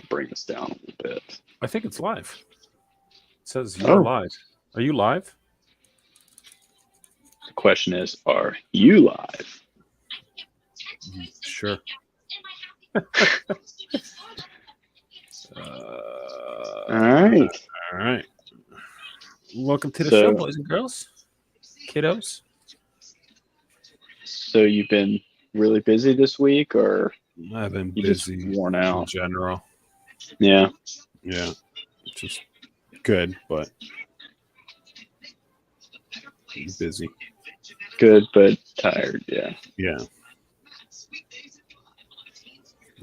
bring this down a little bit. I think it's live. It says you are Oh, live. Are you live? the question is, are you live? Sure. All right. All right. Welcome to the So- show, boys and girls, kiddos. So you've been really busy this week, or I've been you busy just worn in out? general. Yeah. Yeah, just good, but busy. Good, but tired. Yeah. Yeah.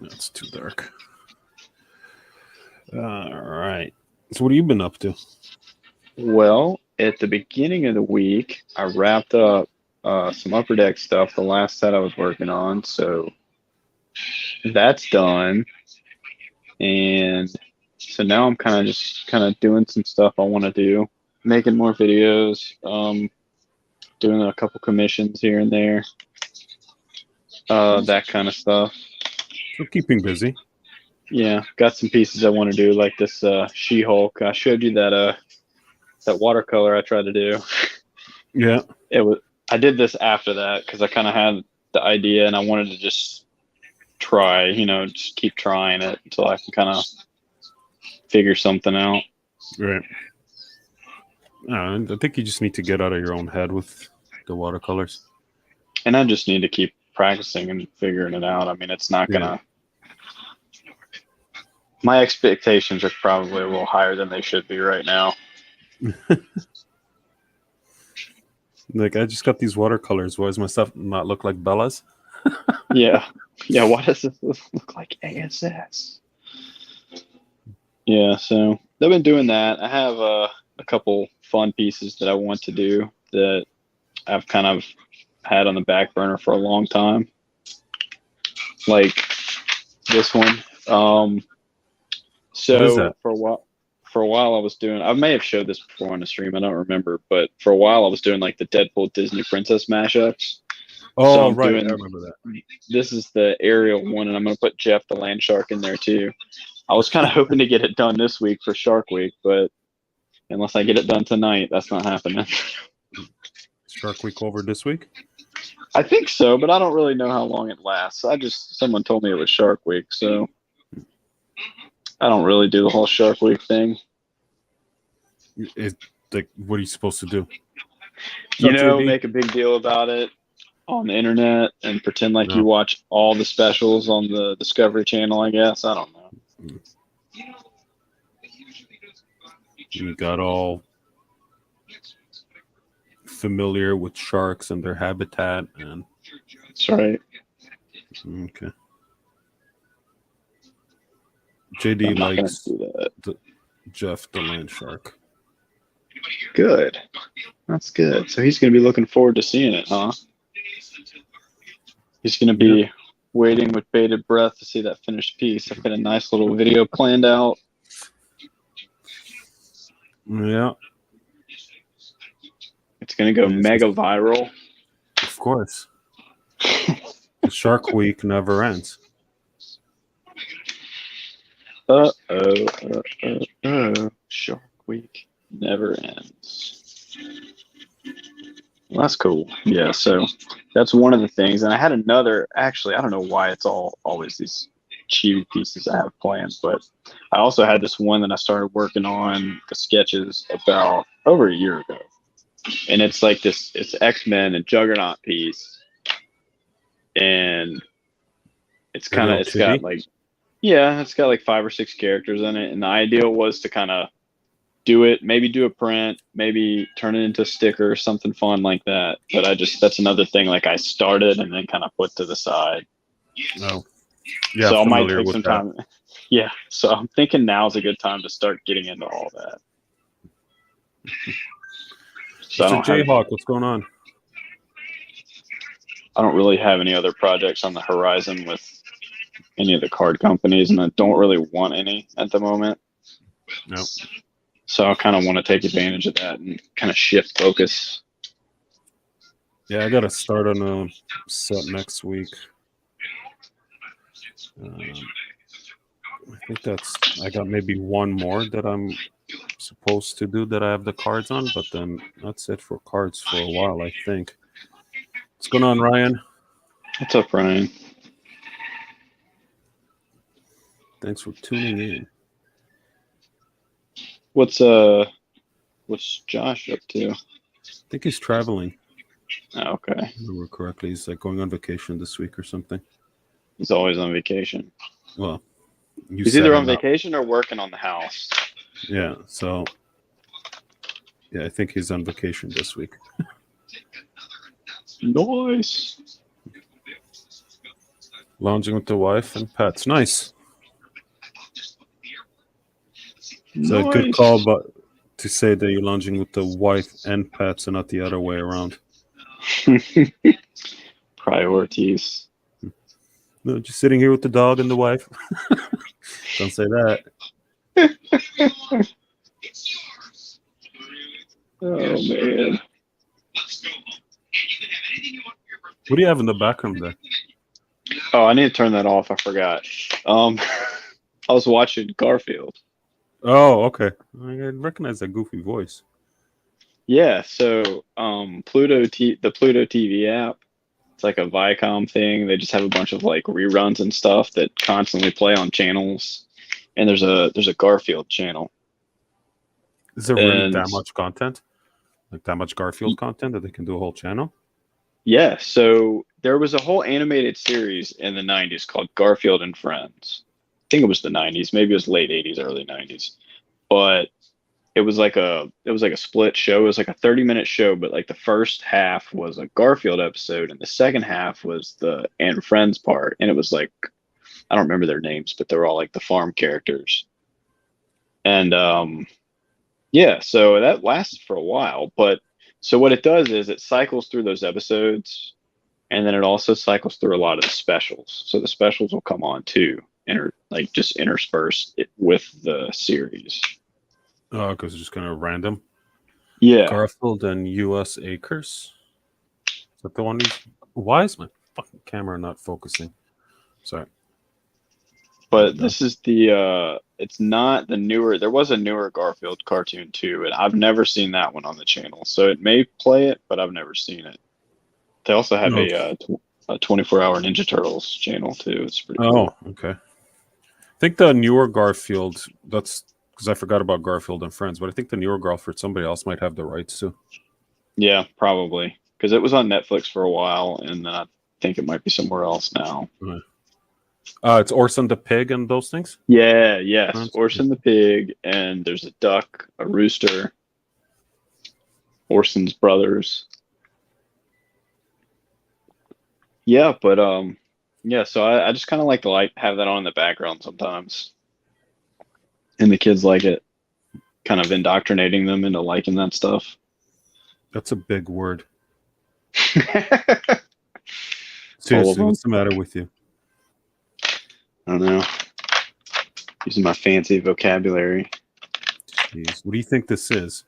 That's too dark. All right. So what have you been up to? Well, at the beginning of the week, I wrapped up some upper deck stuff, the last set I was working on. So that's done. And so now I'm kind of doing some stuff I want to do, making more videos, doing a couple commissions here and there, that kind of stuff. So keeping busy. Yeah, got some pieces I want to do, like this She-Hulk. I showed you that watercolor I tried to do. Yeah. I did this after that because I kind of had the idea and I wanted to just try, just keep trying it until I can kind of figure something out. Right. I think you just need to get out of your own head with the watercolors. And I just need to keep practicing and figuring it out. I mean, it's not gonna. My expectations are probably a little higher than they should be right now. Like, I just got these watercolors. Why does my stuff not look like Bella's? Yeah. Why does this look like ASS? Yeah. So I've been doing that. I have a couple fun pieces that I want to do that I've kind of had on the back burner for a long time, like this one. So What is that? for a while I was doing, I may have showed this before on the stream, I don't remember, but for a while I was doing like the Deadpool Disney Princess mashups. Oh, I'm right. doing- I remember that. This is the Ariel one, and I'm going to put Jeff the Land Shark in there too. I was kind of hoping to get it done this week for Shark Week, but unless I get it done tonight, that's not happening. Shark Week over this week? I think so, but I don't really know how long it lasts. Someone told me it was Shark Week, so I don't really do the whole Shark Week thing. Like, what are you supposed to do? JD? Make a big deal about it on the internet and pretend like No. you watch all the specials on the Discovery Channel, I guess. I don't know. You got all familiar with sharks and their habitat, and That's right. okay. JD I'm not gonna likes do that. Jeff the Land Shark. Good. That's good. So he's going to be looking forward to seeing it, huh? He's going to be waiting with bated breath to see that finished piece. I've got a nice little video planned out. Yeah, It's going to go mega viral. of course. The Shark Week never ends. Shark Week never ends. Well, that's cool. Yeah, so that's one of the things. And I had another, actually, I don't know why it's always these chibi pieces I have planned, but I also had this one that I started working on the sketches about over a year ago. And it's like it's X-Men and Juggernaut piece. And it's kind of, it's got like 5 or 6 characters in it. And the idea was to kind of do it, maybe do a print, maybe turn it into a sticker or something fun like that. But that's another thing like I started and then kind of put to the side. Oh, yeah. So I might take some time. Yeah. So I'm thinking now's a good time to start getting into all that. So Jayhawk, what's going on? I don't really have any other projects on the horizon with any of the card companies, and I don't really want any at the moment. No. So I kind of want to take advantage of that and kind of shift focus. Yeah, I got to start on a set next week. I think I got maybe one more that I'm supposed to do that I have the cards on, but then that's it for cards for a while, I think. What's going on, Ryan? What's up, Ryan? Thanks for tuning in. What's Josh up to? I think he's traveling. Oh, okay. If I remember correctly, he's like going on vacation this week or something. He's always on vacation. Well, he's either on vacation or working on the house. Yeah, so I think he's on vacation this week. Nice. Lounging with the wife and pets. Nice. It's a good call, but to say that you're lounging with the wife and pets and not the other way around. Priorities. No, just sitting here with the dog and the wife. Don't say that. Oh man. What do you have in the background there? Oh, I need to turn that off. I forgot. I was watching Garfield. Oh, okay. I recognize that goofy voice. Yeah, so the Pluto TV app, it's like a Viacom thing. They just have a bunch of like reruns and stuff that constantly play on channels. And there's a Garfield channel. Is there really that much content? Like that much Garfield content that they can do a whole channel? Yeah, so there was a whole animated series in the 90s called Garfield and Friends. I think it was the 90s, maybe it was late 80s, early 90s. But it was like a split show. It was like a 30-minute show, but like the first half was a Garfield episode and the second half was the and Friends part. And it was like, I don't remember their names, but they were all like the farm characters. And yeah, so that lasted for a while. But so what it does is it cycles through those episodes, and then it also cycles through a lot of the specials. So the specials will come on too, just interspersed it with the series. Oh, because it's just kind of random. Yeah. Garfield and U.S. Acres. Is that the one? Why is my fucking camera not focusing? Sorry. But this is it's not the newer. There was a newer Garfield cartoon too, and I've never seen that one on the channel. So it may play it, but I've never seen it. They also have a 24-hour Ninja Turtles channel too. It's pretty cool. Oh, okay. I think the newer Garfield, that's because I forgot about Garfield and Friends, but I think the newer Garfield, somebody else might have the rights to. Yeah, probably. Because it was on Netflix for a while, and I think it might be somewhere else now. Okay. It's Orson the Pig and those things? Yeah, yes. Orson the Pig, and there's a duck, a rooster, Orson's brothers. Yeah, but yeah, so I just kind of like to have that on in the background sometimes. And the kids like it. Kind of indoctrinating them into liking that stuff. That's a big word. Seriously, what's the matter with you? I don't know. Using my fancy vocabulary. Jeez. What do you think this is?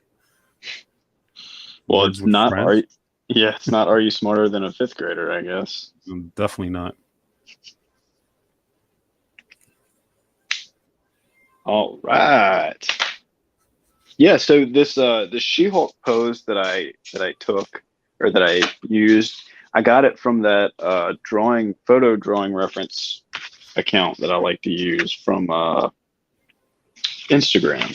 Well, it's not. It's not. Are you smarter than a fifth grader? I guess. Definitely not. All right. Yeah. So this She-Hulk pose that I took or that I used, I got it from that photo drawing reference account that I like to use from Instagram.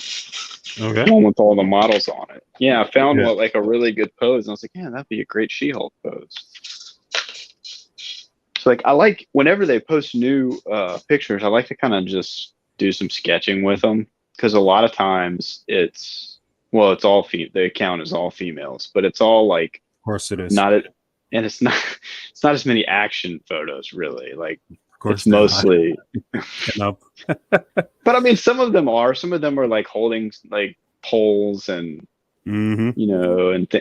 Okay. One with all the models on it. Yeah, I found like a really good pose, and I was like, yeah, that'd be a great She-Hulk pose. So like, I like whenever they post new pictures, I like to kind of just do some sketching with them, because a lot of times it's all the account is all females, but it's all like, of course it is, and it's not as many action photos really. Like, it's mostly but I mean, some of them are like holding like poles and you know, and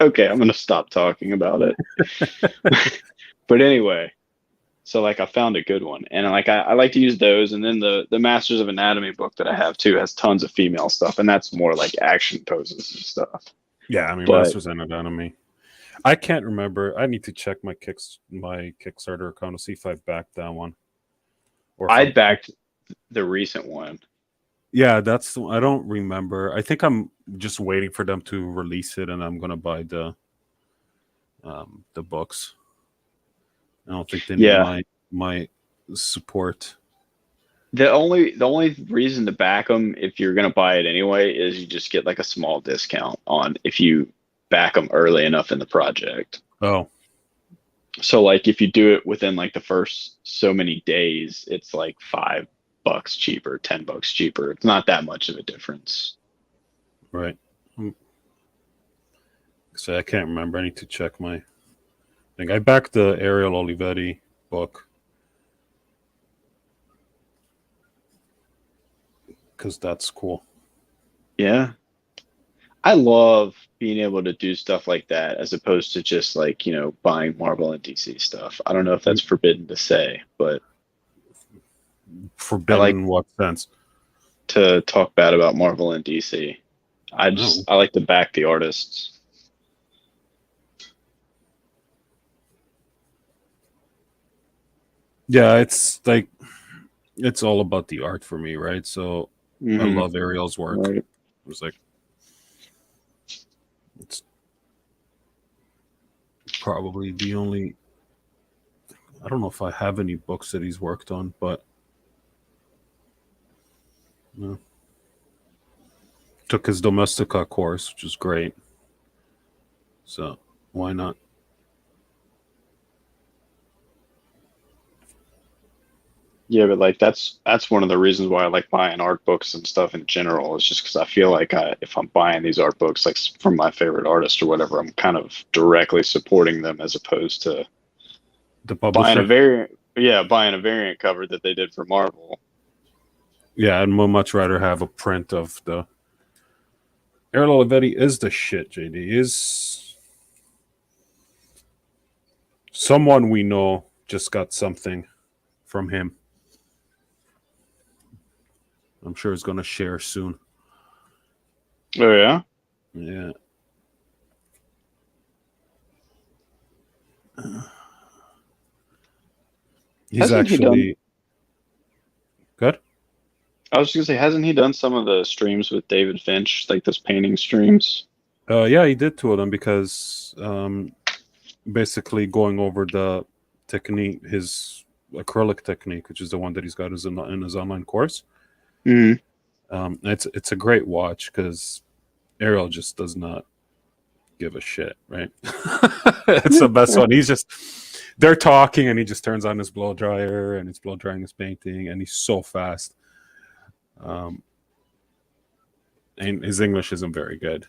okay, I'm gonna stop talking about it. But anyway, so like I found a good one, and like I like to use those, and then the Masters of Anatomy book that I have too has tons of female stuff, and that's more like action poses and stuff. Yeah, I mean, Masters of Anatomy. I can't remember. I need to check my Kickstarter account to see if I've backed that one. I'd backed the recent one. Yeah, I don't remember. I think I'm just waiting for them to release it, and I'm gonna buy the books. I don't think they need Yeah. my support. The only reason to back them if you're gonna buy it anyway is you just get like a small discount on if you back them early enough in the project. Oh, So like if you do it within like the first so many days, it's like $5 cheaper, $10 cheaper. It's not that much of a difference. right. So I can't remember. I need to check my thing. I backed the Ariel Olivetti book because that's cool. Yeah. I love being able to do stuff like that as opposed to just like, buying Marvel and DC stuff. I don't know if that's forbidden to say, but I Forbidden like in what sense? to talk bad about Marvel and DC. No. I like to back the artists. Yeah, it's like it's all about the art for me, right? So I Hmm. love Ariel's work. Right. It was like it's probably the only. I don't know if I have any books that he's worked on, but no. Took his Domestica course, which is great. So why not? Yeah, but like that's one of the reasons why I like buying art books and stuff in general. Is just because I feel like if I'm buying these art books like from my favorite artist or whatever, I'm kind of directly supporting them as opposed to The buying a publisher. variant. Yeah, buying a variant cover that they did for Marvel. Yeah, I'd much rather have a print of the Ariel Olivetti is the shit. JD is someone we know just got something from him. I'm sure he's gonna share soon. Oh yeah. Yeah. He's Hasn't he done? actually good. I was just gonna say, hasn't he done some of the streams with David Finch, like those painting streams? Yeah, he did two of them because basically going over the technique, his acrylic technique, which is the one that he's got in his online course. Hmm. It's a great watch because Ariel just does not give a shit, right? It's the best one. They're talking and he just turns on his blow dryer and he's blow drying his painting and he's so fast. And his English isn't very good.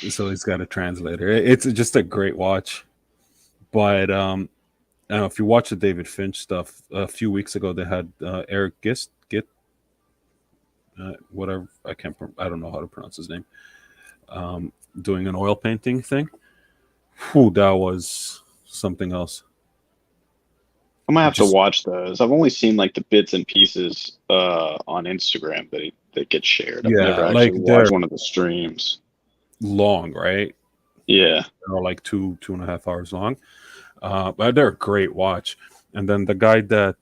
So he's got a translator. It's just a great watch. But I don't know if you watch the David Finch stuff. A few weeks ago, they had Eric Gist, whatever. I don't know how to pronounce his name. Doing an oil painting thing. Whew, that was something else. I might have to Just watch those. I've only seen like the bits and pieces on Instagram that get shared. I've never yeah, like actually they're watched one of the streams. long, right? Yeah. They're like 2.5 hours long. But they're a great watch. And then the guy that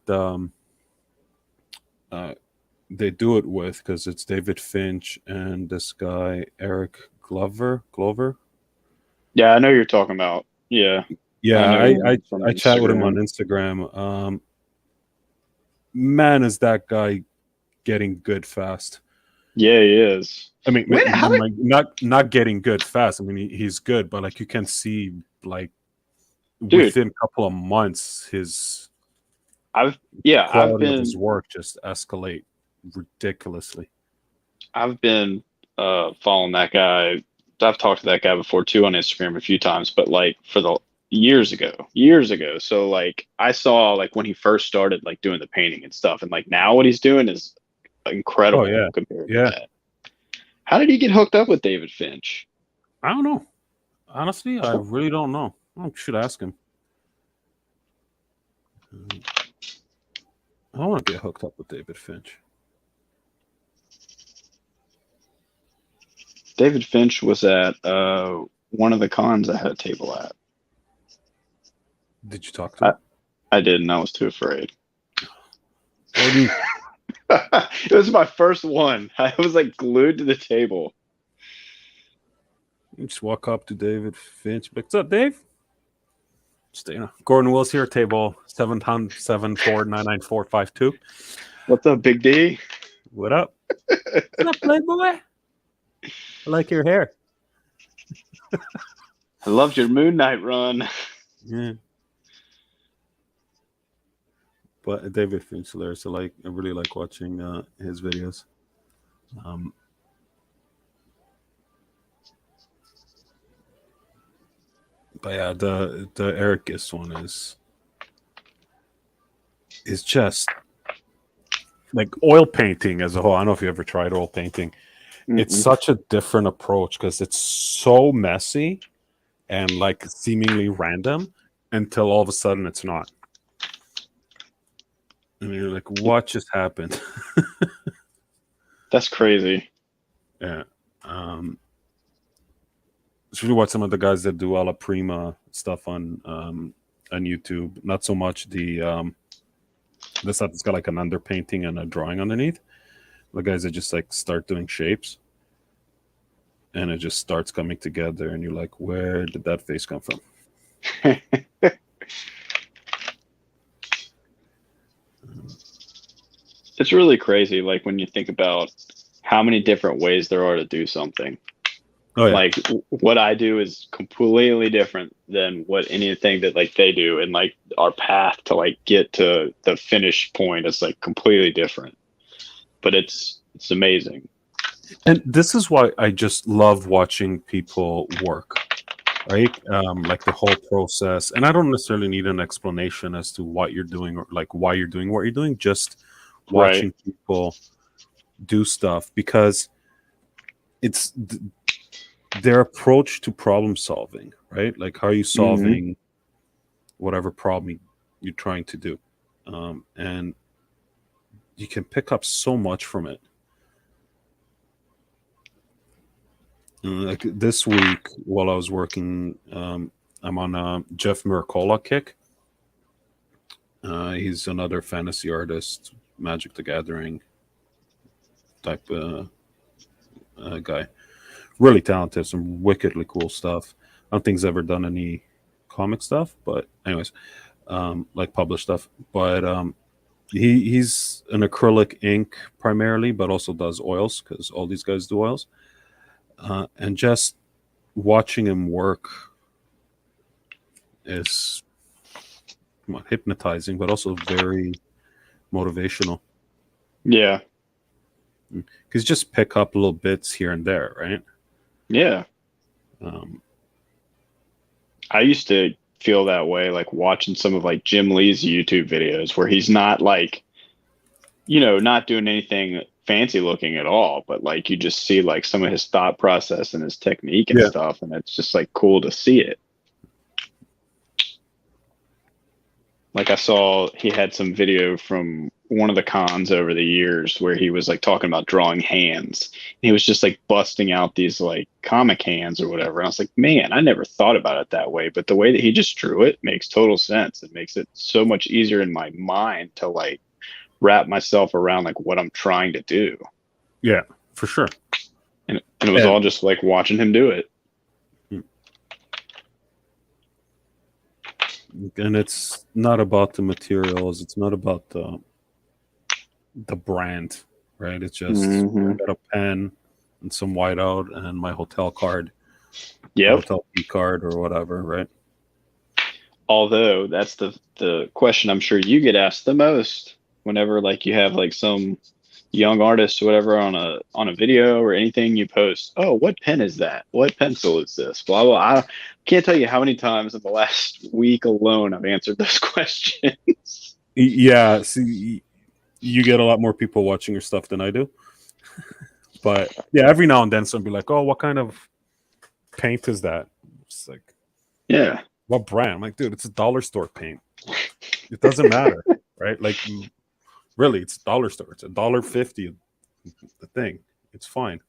they do it with, because it's David Finch and this guy Eric Glover. Yeah, I know you're talking about. Yeah. I Yeah, know him from I chat with him on Instagram. Instagram. Man, is that guy getting good fast? Yeah, he is. I mean, When how did like not getting good fast. I mean, he's good, but like you can see, like dude, within a couple of months, his I've quality of his been work just escalate ridiculously. I've been following that guy. I've talked to that guy before too on Instagram a few times, but like for the years ago. So like I saw like when he first started like doing the painting and stuff, and like now what he's doing is Oh incredible yeah, compared to yeah. that. How did he get hooked up with David Finch? I don't know. Honestly, I really don't know. I should ask him. I want to get hooked up with David Finch. David Finch was at one of the cons I had a table at. Did you talk to I, him? I didn't. I was too afraid. Gordon, It was my first one. I was like glued to the table. you just walk up to David Finch. What's up, Dave? Just, Gordon Wills here, table 774-99452. What's up, Big D? What up? What's up, Playboy? I like your hair. I loved your Moon Knight run. Yeah. But David Finchler, so I really like watching his videos. But yeah, the Eric Gist one is just like oil painting as a whole. I don't know if you ever tried oil painting. It's such a different approach because it's so messy and like seemingly random until all of a sudden it's not. And you're like, what just happened? That's crazy. Yeah. It's really what some of the guys that do alla prima stuff on YouTube. Not so much the stuff that's got like an underpainting and a drawing underneath. The guys that just like start doing shapes, and it just starts coming together, and you're like, where did that face come from? It's really crazy, like when you think about how many different ways there are to do something. Oh, yeah. Like what I do is completely different than what anything that like they do, and like our path to like get to the finish point is like completely different. But it's amazing. And this is why I just love watching people work, right? Like the whole process. And I don't necessarily need an explanation as to what you're doing or like why you're doing what you're doing. Just watching people do stuff, because it's their approach to problem solving, right? Like how are you solving whatever problem you're trying to do? And you can pick up so much from it. Like this week while I was working, I'm on a Jeff Miracola kick. He's another fantasy artist, Magic the Gathering type guy. Really talented, some wickedly cool stuff. I don't think he's ever done any comic stuff, but anyways, like published stuff. But he's an acrylic ink primarily, but also does oils because all these guys do oils. And just watching him work is hypnotizing, but also very motivational. Yeah. Because just pick up little bits here and there, right? Yeah. I used to feel that way, like watching some of like Jim Lee's YouTube videos where he's not like, not doing anything fancy looking at all, but like you just see like some of his thought process and his technique and stuff, and it's just like cool to see it. Like I saw he had some video from one of the cons over the years where he was like talking about drawing hands. He was just like busting out these like comic hands or whatever. And I was like, man, I never thought about it that way. But the way that he just drew it makes total sense. It makes it so much easier in my mind to like wrap myself around like what I'm trying to do. Yeah, for sure. And it was all just like watching him do it. And it's not about the materials. It's not about the brand, right? It's just I got a pen and some whiteout and my hotel card, hotel key card or whatever, right? Although that's the question I'm sure you get asked the most whenever like you have like some young artist or whatever on a video or anything you post. Oh, what pen is that? What pencil is this? Blah blah. I can't tell you how many times in the last week alone I've answered those questions. Yeah, see, you get a lot more people watching your stuff than I do. But yeah, every now and then somebody be like, oh, what kind of paint is that? It's like, yeah, what brand? I'm like, dude, it's a dollar store paint. It doesn't matter, right? Like, really, it's a dollar store. It's $1.50 the thing. It's fine.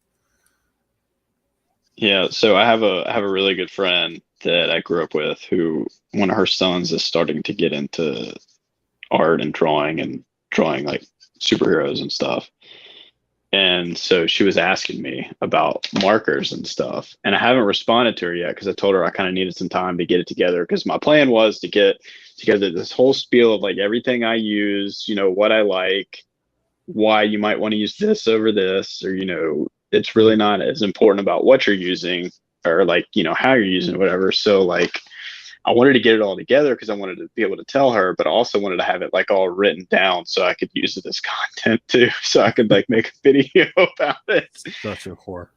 Yeah, so I have a really good friend that I grew up with, who one of her sons is starting to get into art and drawing like superheroes and stuff. And so she was asking me about markers and stuff. And I haven't responded to her yet because I told her I kind of needed some time to get it together. Because my plan was to get together this whole spiel of like everything I use, what I like, why you might want to use this over this, or, it's really not as important about what you're using or like, how you're using it, whatever. So like, I wanted to get it all together because I wanted to be able to tell her, but I also wanted to have it like all written down so I could use it as content too. So I could like make a video about it. Such a whore.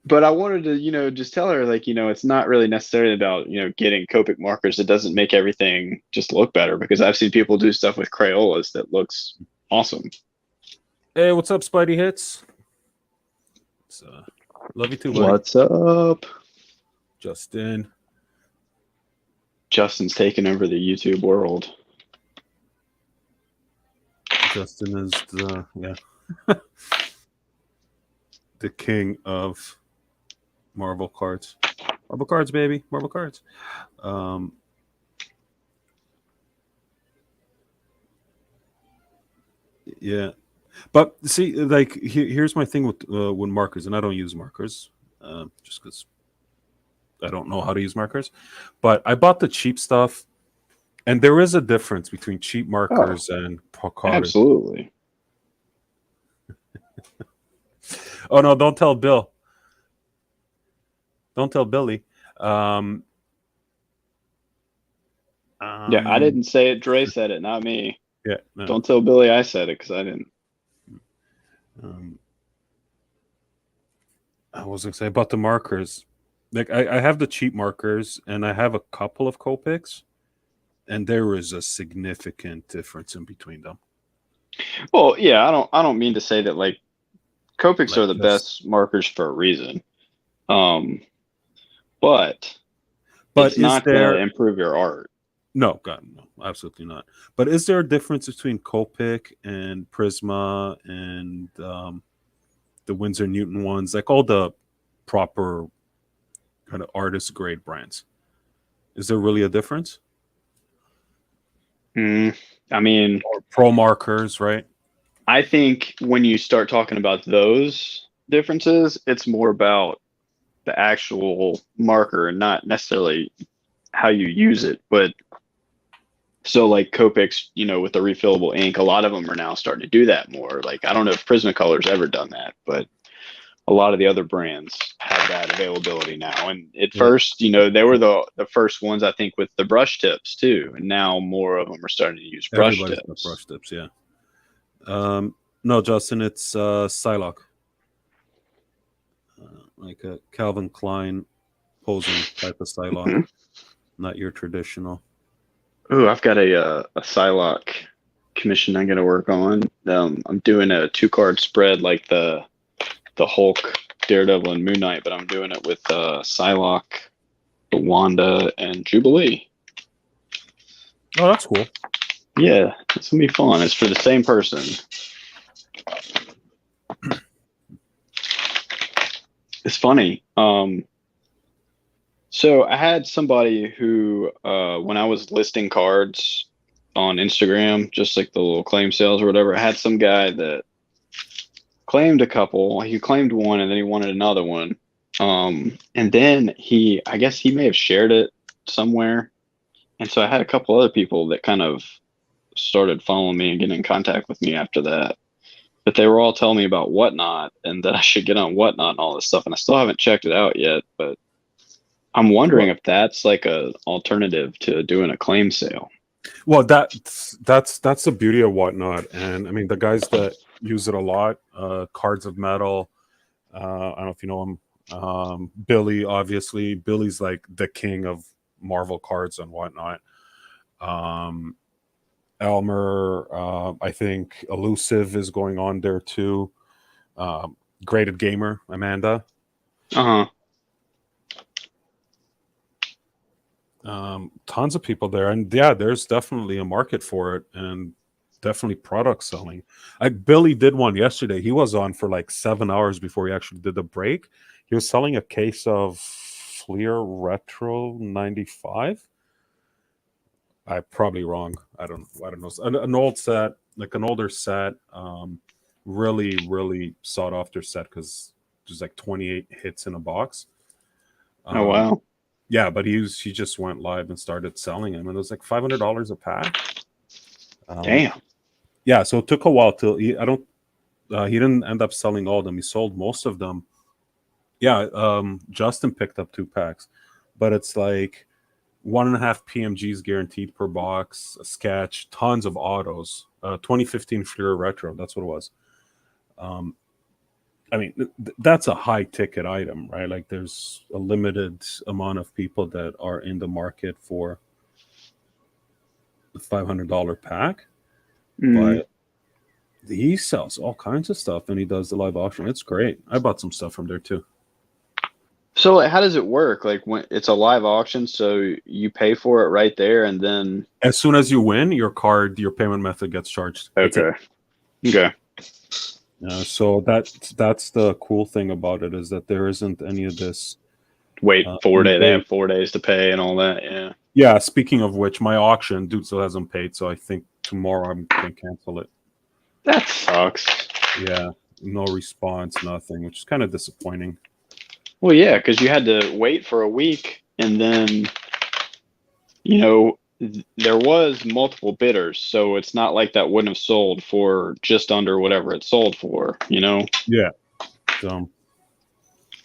But I wanted to, just tell her like, it's not really necessarily about, getting Copic markers. It doesn't make everything just look better, because I've seen people do stuff with Crayolas that looks awesome. Hey, what's up, Spidey Hits? Love you too, buddy. What's up? Justin. Justin's taking over the YouTube world. Justin is the the king of Marvel cards. Marvel cards, baby. Marvel cards. Yeah. But see, like here's my thing with markers, and I don't use markers just because I don't know how to use markers. But I bought the cheap stuff, and there is a difference between cheap markers and cards. Absolutely. Oh no! Don't tell Bill. Don't tell Billy. Yeah, I didn't say it. Dre said it, not me. Yeah. No. Don't tell Billy I said it, because I didn't. I was gonna say about the markers. Like I have the cheap markers, and I have a couple of Copics, and there is a significant difference in between them. Well, yeah, I don't mean to say that like Copics are the best markers for a reason. But it's not going to improve your art. No, God, no, absolutely not. But is there a difference between Copic and Prisma and the Winsor Newton ones, like all the proper kind of artist grade brands? Is there really a difference? I mean, or pro markers, right? I think when you start talking about those differences, it's more about the actual marker and not necessarily how you use it. But so like Copics, with the refillable ink, a lot of them are now starting to do that more. Like, I don't know if Prismacolor's ever done that, but a lot of the other brands have that availability now. And at first, they were the first ones, I think, with the brush tips too. And now more of them are starting to use brush tips. Brush tips, yeah. No, Justin, it's Psylocke. Like a Calvin Klein posing type of Psylocke, not your traditional. Ooh, I've got a Psylocke commission I'm going to work on. I'm doing a 2-card spread like the Hulk, Daredevil, and Moon Knight, but I'm doing it with Psylocke, Wanda, and Jubilee. Oh, that's cool. Yeah, it's going to be fun. It's for the same person. It's funny. So I had somebody who, when I was listing cards on Instagram, just like the little claim sales or whatever, I had some guy that claimed a couple. He claimed one, and then he wanted another one. And then I guess he may have shared it somewhere. And so I had a couple other people that kind of started following me and getting in contact with me after that. But they were all telling me about Whatnot and that I should get on Whatnot and all this stuff. And I still haven't checked it out yet, but I'm wondering if that's like a alternative to doing a claim sale. Well, that's the beauty of Whatnot. And I mean, the guys that use it a lot, Cards of Metal, I don't know if you know him, Billy, obviously. Billy's like the king of Marvel cards and Whatnot. Elmer, I think Elusive is going on there too. Graded Gamer, Amanda. Tons of people there, and yeah, there's definitely a market for it, and definitely product selling. Billy did one yesterday. He was on for like 7 hours before he actually did the break. He was selling a case of Clear Retro 95. I'm probably wrong. I don't know. An old set, like an older set, really sought after set because there's like 28 hits in a box. Oh wow. Yeah, but he just went live and started selling them, and it was like $500 a pack. Damn. Yeah, so it took a while till he didn't end up selling all of them. He sold most of them. Yeah, Justin picked up 2 packs, but it's like 1.5 PMGs guaranteed per box, a sketch, tons of autos. 2015 Fleer Retro, that's what it was. I mean, that's a high ticket item, right? Like, there's a limited amount of people that are in the market for the $500 pack, but he sells all kinds of stuff, and he does the live auction. It's great. I bought some stuff from there too. So like, how does it work? Like when it's a live auction, so you pay for it right there, and then As soon as you win, your payment method gets charged. okay. So that's the cool thing about it, is that there isn't any of this. Wait 4 days. They have 4 days to pay and all that. Yeah. Yeah. Speaking of which, my auction, dude still hasn't paid, so I think tomorrow I'm gonna cancel it. That sucks. Yeah. No response, nothing, which is kind of disappointing. Well, yeah, because you had to wait for a week, and then, there was multiple bidders, so it's not like that wouldn't have sold for just under whatever it sold for, Yeah. So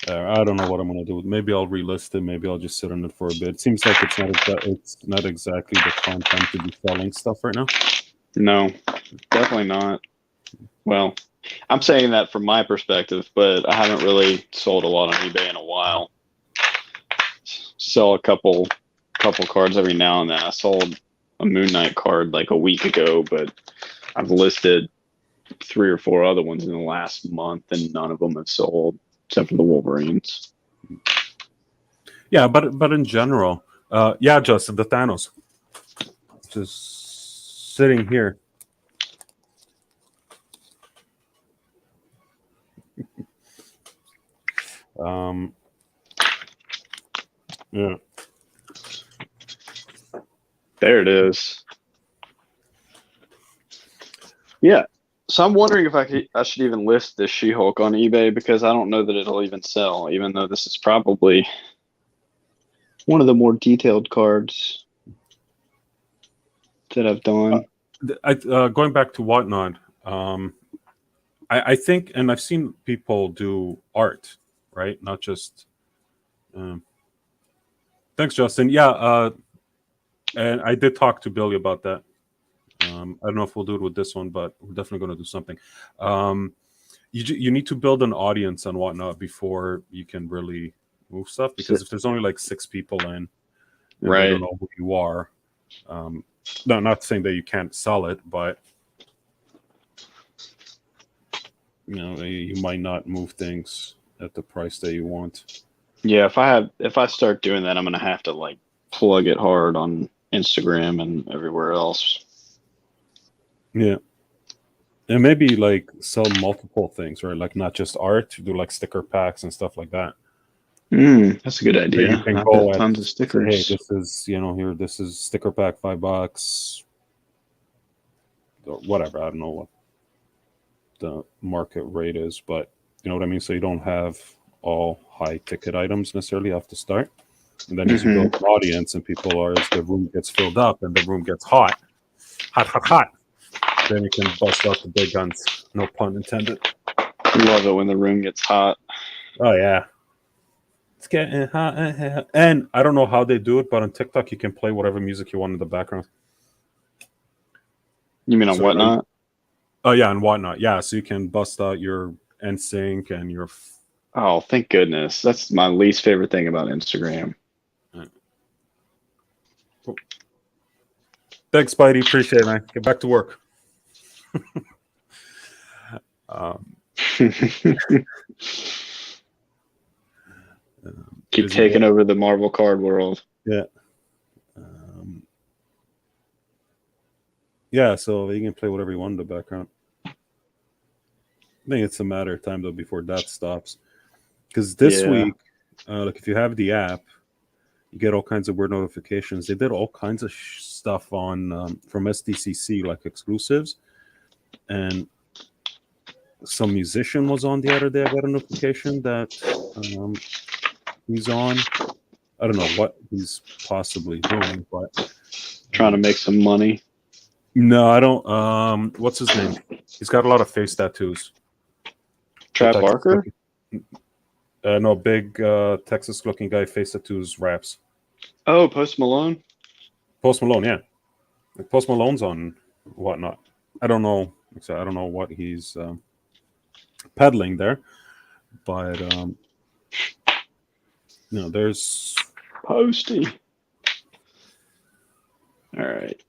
I don't know what I'm gonna do. Maybe I'll relist it. Maybe I'll just sit on it for a bit. It seems like it's not exactly the content to be selling stuff right now. No, definitely not. Well, I'm saying that from my perspective, but I haven't really sold a lot on eBay in a while. Sell a couple cards every now and then. I sold a Moon Knight card like a week ago, but I've listed 3 or 4 other ones in the last month, and none of them have sold except for the Wolverines. Yeah, but in general, yeah, Justin, the Thanos, just sitting here. Yeah. There it is. Yeah. So I'm wondering if I should even list this She-Hulk on eBay, because I don't know that it'll even sell, even though this is probably one of the more detailed cards that I've done. Going back to Whatnot, I think, and I've seen people do art, right? Not just. Thanks, Justin. Yeah, and I did talk to Billy about that. I don't know if we'll do it with this one, but we're definitely going to do something. You need to build an audience on Whatnot before you can really move stuff, because if there's only like 6 people in, and right, they don't know who you are. No, not saying that you can't sell it, but you might not move things at the price that you want. Yeah, if I start doing that, I'm gonna have to like plug it hard on Instagram and everywhere else. Yeah. And maybe like sell multiple things, right? Like not just art, do like sticker packs and stuff like that. That's a good idea. You can I've go got tons of stickers. Hey, this is here. This is sticker pack, $5, or whatever. I don't know what the market rate is, but you know what I mean. So you don't have all high ticket items necessarily have to start, and then as you build an audience and people are, as the room gets filled up and the room gets hot, then you can bust out the big guns. No pun intended. Love it when the room gets hot. Oh yeah. It's getting hot. And I don't know how they do it, but on TikTok you can play whatever music you want in the background. You mean on Whatnot? Oh yeah, on Whatnot. Yeah, so you can bust out your NSYNC and your. Oh, thank goodness! That's my least favorite thing about Instagram. Cool. Thanks, Spidey. Appreciate it, man. Get back to work. Keep taking over the Marvel card world. Yeah. Yeah, so you can play whatever you want in the background. I think it's a matter of time though before that stops. Because this week like if you have the app, you get all kinds of weird notifications. They did all kinds of stuff on from SDCC, like exclusives, and some musician was on the other day. I got a notification that he's on. I don't know what he's possibly doing, but Trying to make some money. no, I don't. What's his name? He's got a lot of face tattoos. Trap Barker? No, big Texas-looking guy, face tattoos, raps. Oh, Post Malone? Post Malone, yeah. Like Post Malone's on Whatnot. I don't know. I don't know what he's peddling there, but there's Posty. All right.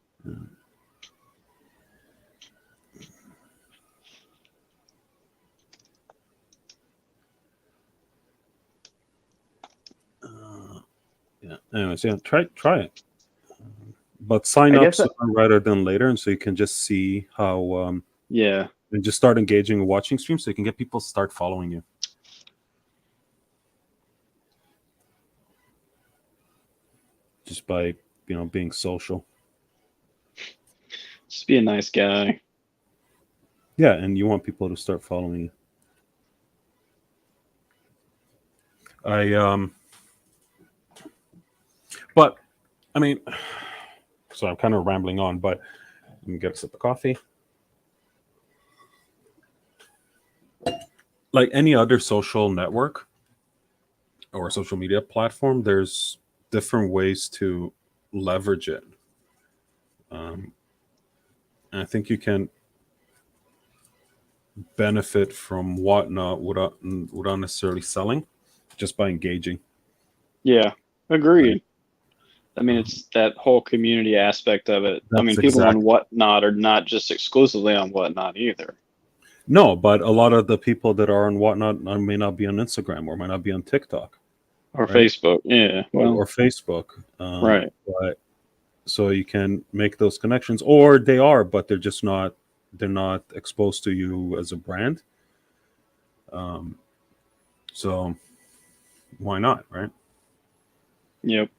Yeah. Anyways, yeah, try it. But sign up sooner rather than later, and so you can just see how. Yeah. And just start engaging and watching streams, so you can get people to start following you. Just by being social. Just be a nice guy. Yeah, and you want people to start following you. But I mean, so I'm kind of rambling on, but let me get a sip of coffee. Like any other social network or social media platform, there's different ways to leverage it. And I think you can benefit from Whatnot without necessarily selling, just by engaging. Yeah, agreed. Right. I mean, it's that whole community aspect of it. I mean, people on Whatnot are not just exclusively on Whatnot either. No, but a lot of the people that are on Whatnot may not be on Instagram or might not be on TikTok. Or right? Facebook, yeah. Well, or Facebook. Right. But, so you can make those connections, or they are, but they're just not, they're not exposed to you as a brand. So why not, right? Yep.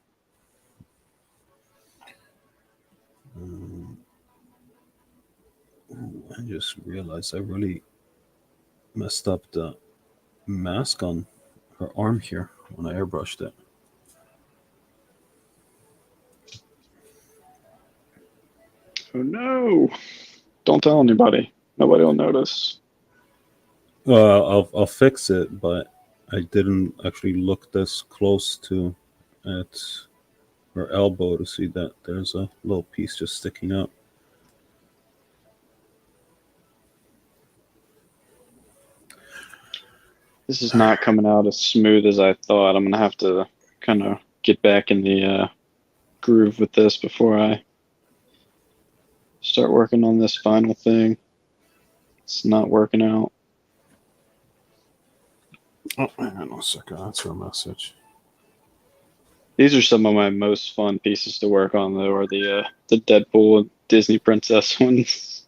I just realized I really messed up the mask on her arm here when I airbrushed it. Oh no! Don't tell anybody. Nobody will notice. I'll fix it, but I didn't actually look this close at her elbow to see that there's a little piece just sticking out. This is not coming out as smooth as I thought. I'm going to have to kind of get back in the groove with this before I start working on this final thing. It's not working out. Oh, hang on a second. That's her message. These are some of my most fun pieces to work on, though, are the Deadpool and Disney Princess ones.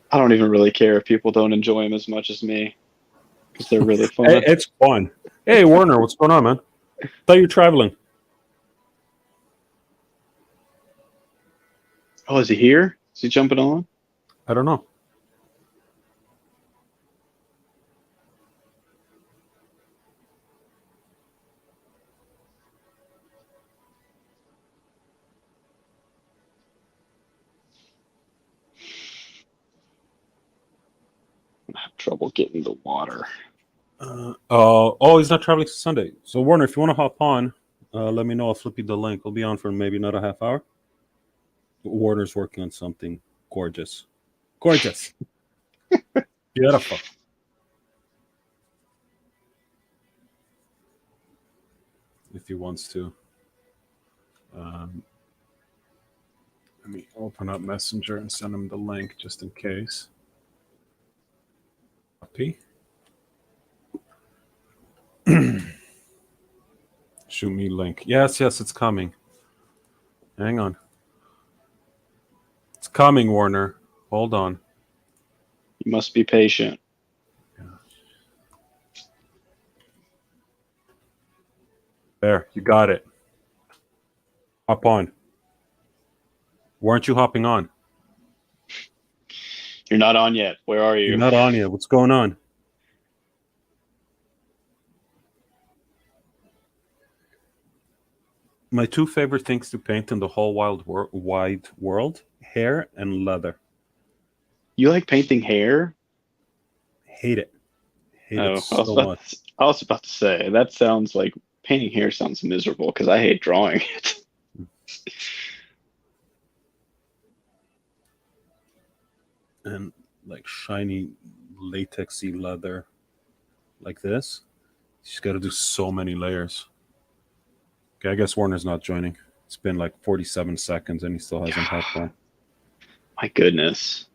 I don't even really care if people don't enjoy them as much as me, because they're really fun. It's fun. Hey, Warner, what's going on, man? Thought you're traveling. Oh, is he here? Is he jumping on? I don't know. I have trouble getting the water. He's not traveling to Sunday. So, Warner, if you want to hop on, let me know. I'll flip you the link. I'll be on for maybe another half hour. Warner's working on something gorgeous. Gorgeous. Beautiful. If he wants to. Let me open up Messenger and send him the link just in case. Copy. Shoot me link. Yes, it's coming. Hang on. It's coming, Warner. Hold on. You must be patient. Yeah. There, you got it. Hop on. Weren't you hopping on? You're not on yet. Where are You're you? not on yet. What's going on? My two favorite things to paint in the whole wide world: hair and leather. You like painting hair? Hate it. Hate Oh, it so much. I was about to say that sounds like painting hair sounds miserable because I hate drawing it. And like shiny latexy leather like this. She's got to do so many layers. Okay, I guess Warner's not joining. It's been like 47 seconds and he still hasn't hopped on. My goodness.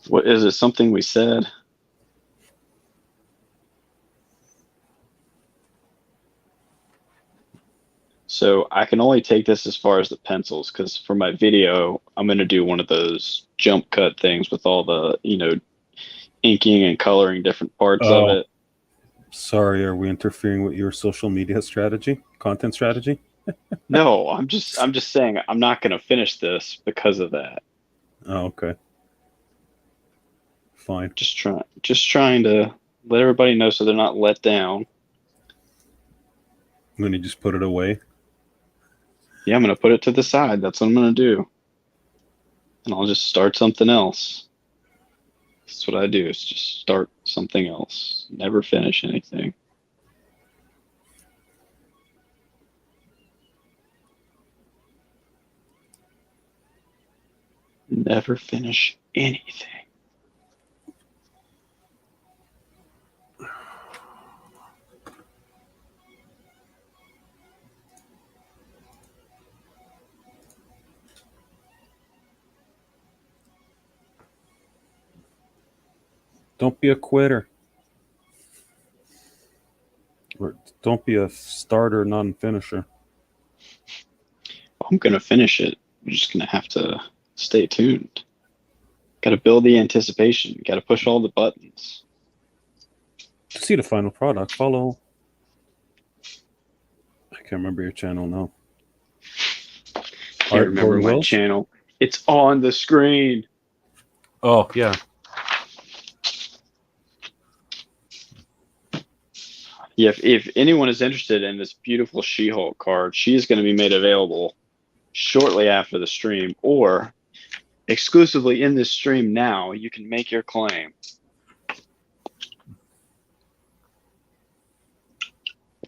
What is it? Something we said? So I can only take this as far as the pencils because for my video, I'm going to do one of those jump cut things with all the, inking and coloring different parts of Oh, it. sorry, are we interfering with your social media strategy, content strategy? No, I'm just saying I'm not going to finish this because of that. Oh, okay. Fine. Just trying to let everybody know so they're not let down. Then you just put it away. Yeah, I'm going to put it to the side. That's what I'm going to do. And I'll just start something else. That's what I do, is just start something else. Never finish anything. Never finish anything. Don't be a quitter. Or don't be a starter, non-finisher. I'm going to finish it. You're just going to have to stay tuned. Got to build the anticipation. Got to push all the buttons. To see the final product, follow. I can't remember your channel now. Can't remember my channel. It's on the screen. Oh, yeah. Yeah, if anyone is interested in this beautiful She-Hulk card, she is going to be made available shortly after the stream, or exclusively in this stream now. You can make your claim.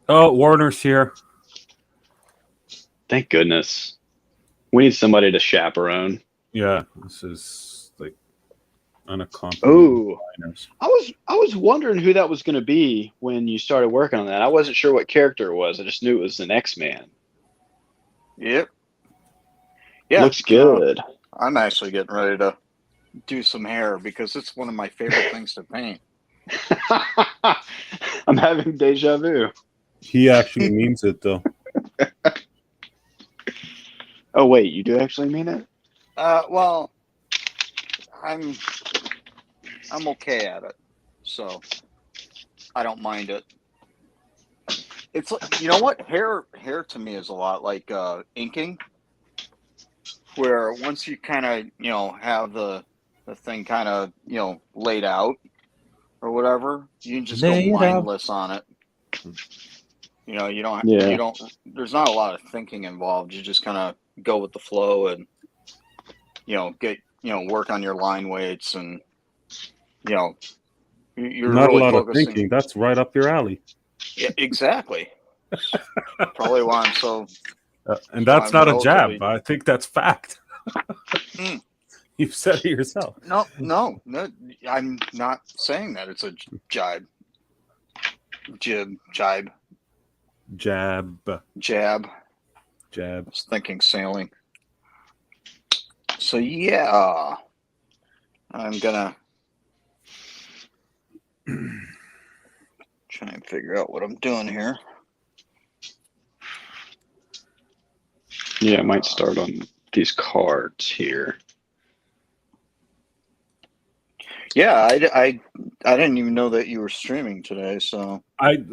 Oh, Warner's here. Thank goodness. We need somebody to chaperone. Yeah, this is like unaccompanied. Oh, minors. I was wondering who that was going to be when you started working on that. I wasn't sure what character it was. I just knew it was an X-Man. Yep. Yeah. Looks good. I'm actually getting ready to do some hair because it's one of my favorite things to paint. I'm having deja vu. He actually means it though. Oh wait, you do actually mean it? Well, I'm okay at it, so I don't mind it. It's like, you know what, hair to me is a lot like inking, where once you kind of have the thing kind of laid out or whatever, you can just go mindless on it. You don't. There's not a lot of thinking involved. You just kind of go with the flow and get work on your line weights and you're Not really a lot focusing. of thinking. That's right up your alley. Yeah, exactly. Probably why I'm so. And that's not a relatively... jab. I think that's fact. You've said it yourself. No. I'm not saying that it's a jibe. Jib, jibe. Jab. I was thinking sailing. So yeah, I'm gonna try and figure out what I'm doing here. Yeah, I might start on these cards here. Yeah, I didn't even know that you were streaming today. So I begged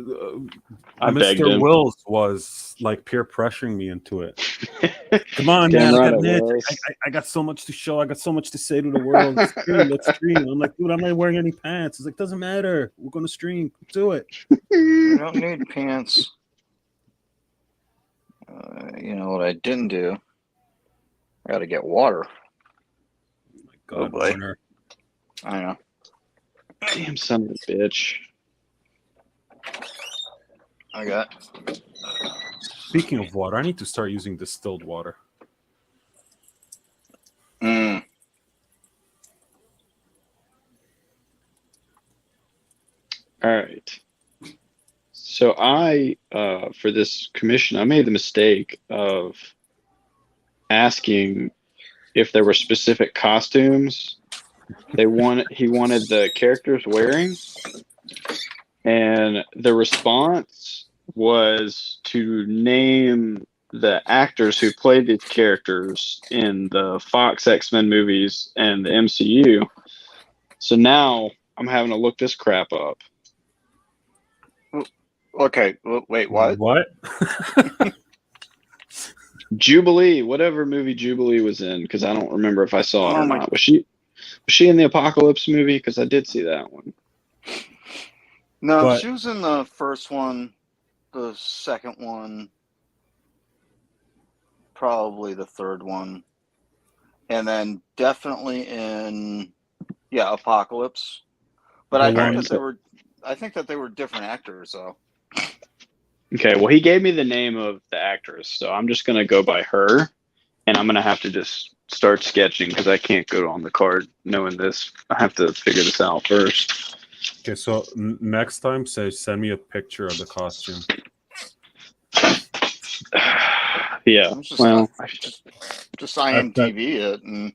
Mr. him. Wills was like peer pressuring me into it. Come on, Damn man! right I got it an itch. was. I got so much to show. I got so much to say to the world. Let's stream. Let's stream. I'm like, dude, I'm not wearing any pants. It's like, doesn't matter. We're gonna stream. Do it. we don't need pants. You know what I didn't do? I got to get water. Oh my God, boy. Warner. I know. Damn son of a bitch. I got. Speaking of water, I need to start using distilled water. Mm. All right. So I, for this commission, I made the mistake of asking if there were specific costumes he wanted the characters wearing, and the response was to name the actors who played these characters in the Fox X-Men movies and the MCU. So now I'm having to look this crap up. Okay. Wait. What? What? Jubilee, whatever movie Jubilee was in, because I don't remember if I saw it Oh or my- not. Was she in the Apocalypse movie? Because I did see that one. No, But- she was in the first one, the second one, probably the third one, and then definitely in Apocalypse. But I think that they were different actors though. Okay, well, he gave me the name of the actress, so I'm just gonna go by her, and I'm gonna have to just start sketching because I can't go on the card knowing this. I have to figure this out first. Okay, so next time, send me a picture of the costume. Yeah, I'm just well, just IMDb it, and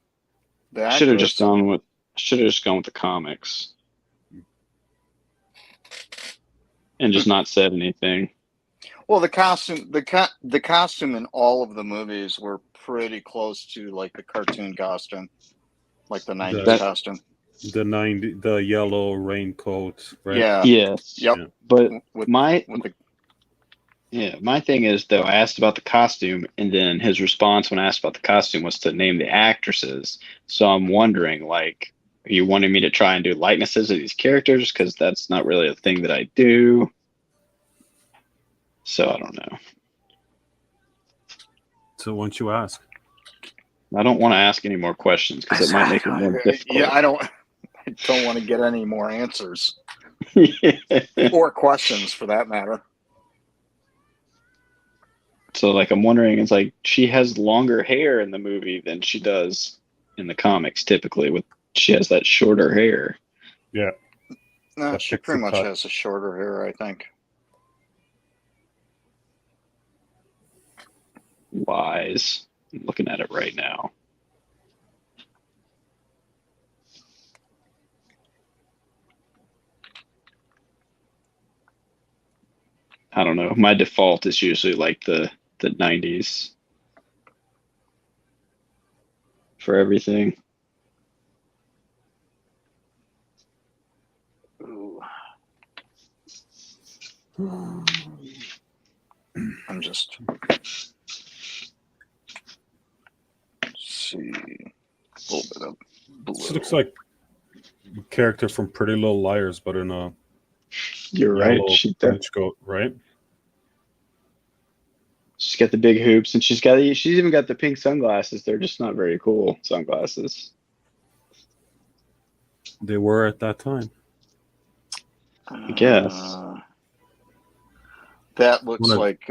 the I should have actress- just gone with the comics and just not said anything. Well, the costume in all of the movies were pretty close to like the cartoon costume, like the 90s costume. The yellow raincoat, right? Yeah. Yes. Yep. Yeah. But With my the my thing is though, I asked about the costume, and then his response when I asked about the costume was to name the actresses. So I'm wondering, like, are you wanting me to try and do likenesses of these characters? Because that's not really a thing that I do. So I don't know. So once you ask, I don't want to ask any more questions because it might make it more difficult. Yeah, I don't want to get any more answers or questions for that matter. So, like, I'm wondering, it's like she has longer hair in the movie than she does in the comics. Typically, she has that shorter hair. yeah, No, That she pixie pretty much cut. has a shorter hair, I think. Lies. I'm looking at it right now. I don't know. My default is usually like the 90s for everything. Ooh. I'm just see a little bit of blue. this looks like a character from Pretty Little Liars, but in a You're right. yellow trench coat, right? She's got the big hoops, and she's even got the pink sunglasses. They're just not very cool sunglasses. They were at that time. I guess. That looks Wanna- like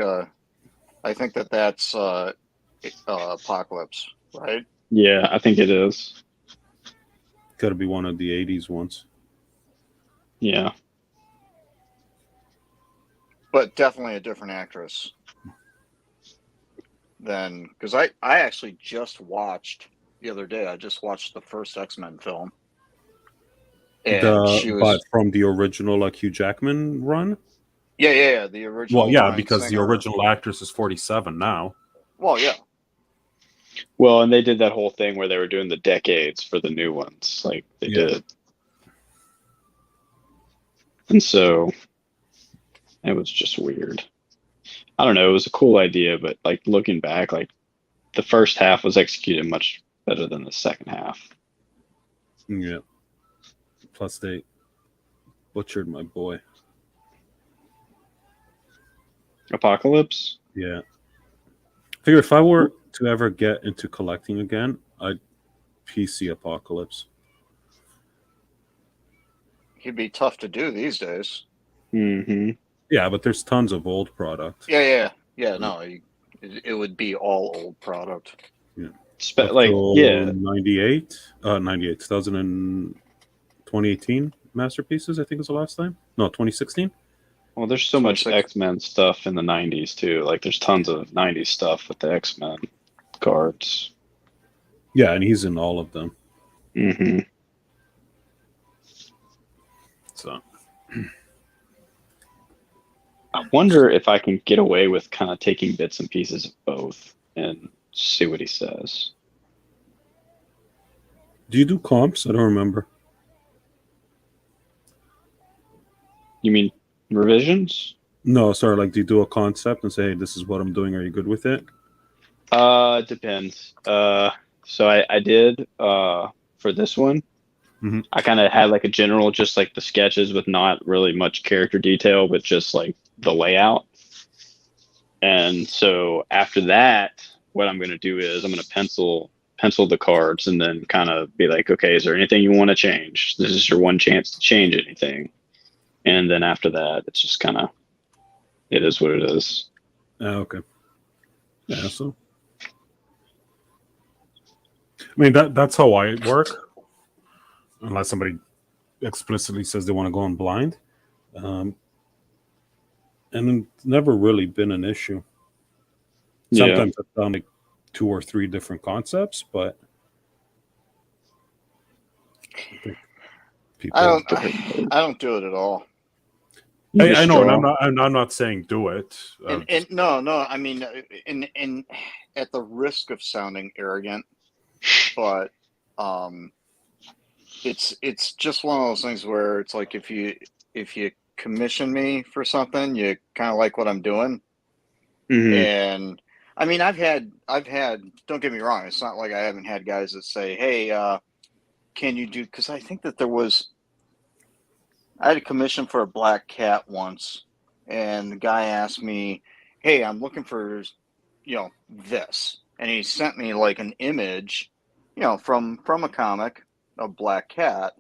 I think that's Apocalypse, right? Yeah, I think it is. Got to be one of the '80s ones. Yeah. But definitely a different actress than because I actually just watched the other day. I just watched the first X-Men film, and she was But from the original, like Hugh Jackman run. yeah the original. Well, yeah, Bryan because the Singer. original actress is 47 now. Well, yeah, Well, and they did that whole thing where they were doing the decades for the new ones. Like they Yeah. did. And so it was just weird. I don't know. It was a cool idea, but like looking back, like the first half was executed much better than the second half. Yeah. Plus they butchered my boy. Apocalypse? Yeah. Figure if I were to ever get into collecting again, I'd PC Apocalypse. He'd be tough to do these days. Mm-hmm. Yeah, but there's tons of old product. Yeah. No, it would be all old product. Like, yeah. 98, 2018 Masterpieces, I think was the last time. No, 2016. Well, there's so much 26. X-Men stuff in the 90s, too. Like, there's tons of 90s stuff with the X-Men cards. Yeah, and he's in all of them. Mm-hmm. So I wonder if I can get away with kind of taking bits and pieces of both and see what he says. do you do comps? I don't remember. You mean revisions? No, sorry. Like, do you do a concept and say, "Hey, this is what I'm doing. Are you good with it?" Depends. So I did for this one. Mhm. I kind of had like a general, just like the sketches with not really much character detail, but just like the layout. And so after that, what I'm going to do is I'm going to pencil the cards and then kind of be like, okay, is there anything you want to change? This is your one chance to change anything. And then after that, it's just kind of, it is what it is. Okay. Yeah. So, I mean that's how I work. Unless somebody explicitly says they want to go in blind, and it's never really been an issue. Yeah. Sometimes I've done like 2 or 3 different concepts, but I think people. I don't do it at all. I know, and I'm not saying do it. And no, I mean, in at the risk of sounding arrogant, but it's just one of those things where it's like if you commission me for something, you kind of like what I'm doing. Mhm. And I mean, I've had don't get me wrong, it's not like I haven't had guys that say, hey, can you do, because I think that I had a commission for a black cat once, and the guy asked me, hey, I'm looking for this, and he sent me like an image from a comic, a black cat,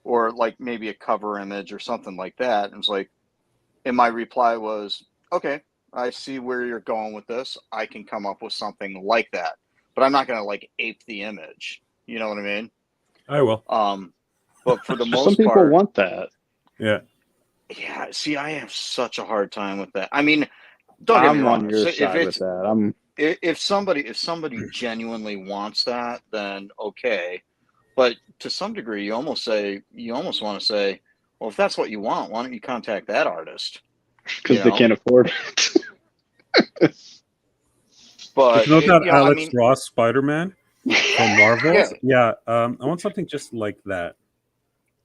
or like maybe a cover image or something like that. And it was like, and my reply was, okay, I see where you're going with this. I can come up with something like that, but I'm not going to like ape the image. You know what I mean? I will. But for the most Some people part, want that. Yeah. Yeah. See, I have such a hard time with that. I mean, don't get me I'm wrong. on your If side with it's that. if somebody genuinely wants that, then okay. But to some degree, you almost want to say, well, if that's what you want, why don't you contact that artist? Because they can't afford it. But You know that I Alex mean, Ross Spider-Man from Marvel? Yeah. Yeah. I want something just like that.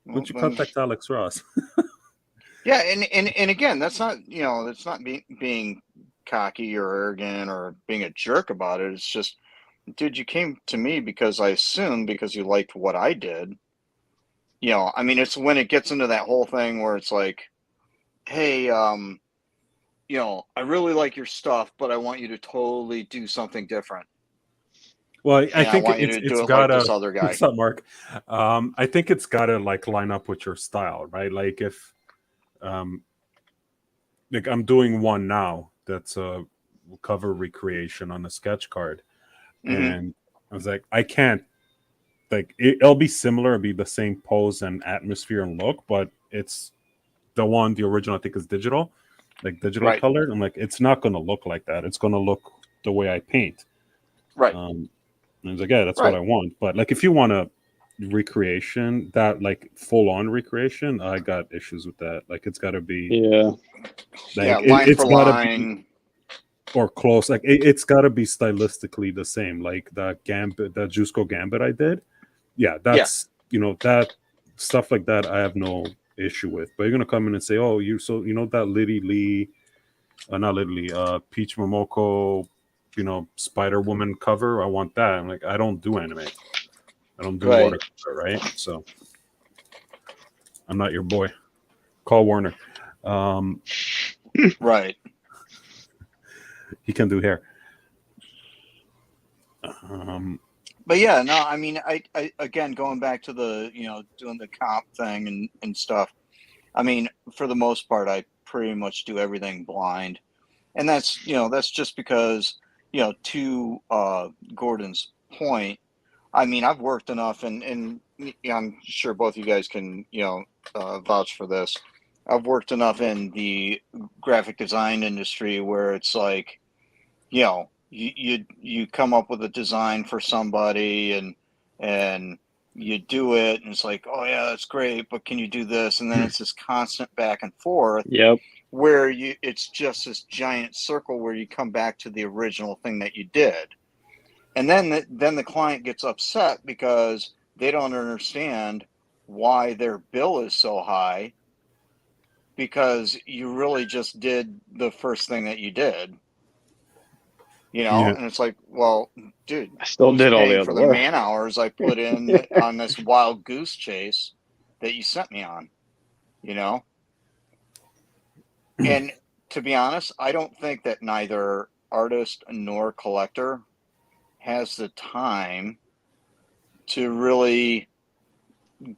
Would you contact Alex Ross? Yeah, and again, that's not that's not being cocky or arrogant or being a jerk about it. It's just, dude, you came to me because I assumed because you liked what I did. I mean, it's when it gets into that whole thing where it's like, hey, I really like your stuff, but I want you to totally do something different. Well, I And think want you to it's do it gotta. like this other guy. What's up, Mark? I think it's gotta like line up with your style, right? Like if, like I'm doing one now that's a cover recreation on a sketch card, Mhm. and I was like, I can't. Like it'll be similar, it'll be the same pose and atmosphere and look, but it's the original I think is digital, like digital Right. colored. I'm like, it's not gonna look like that. It's gonna look the way I paint. Right. And I was like, yeah, that's Right. what I want. But like, if you want a recreation, that like full on recreation, I got issues with that. Like, it's got to be, Yeah. Yeah, like, line it's for gotta line. be or close. Like, it's got to be stylistically the same. Like the Gambit, the Jusco Gambit I did. Yeah, that's that stuff like that. I have no issue with. But you're gonna come in and say, "Oh, you know that Liddy Lee, not Liddy Lee, Peach Momoko, Spider Woman cover. I want that." I'm like, I don't do anime. I don't do Right. watercolor, right? So I'm not your boy. Call Warner. Right. He can do hair. But yeah, no, I mean, I again, going back to the, doing the comp thing and stuff. I mean, for the most part, I pretty much do everything blind. And that's just because, to Gordon's point, I mean, I've worked enough and I'm sure both of you guys can, vouch for this. I've worked enough in the graphic design industry where it's like, you come up with a design for somebody and you do it and it's like, oh yeah, that's great, but can you do this? And then it's this constant back and forth Yep. where it's just this giant circle where you come back to the original thing that you did. And then the client gets upset because they don't understand why their bill is so high because you really just did the first thing that you did. Yeah. And it's like, well, dude, I still who's did all the paying other for the work. man hours I put in on this wild goose chase that you sent me on, And to be honest, I don't think that neither artist nor collector has the time to really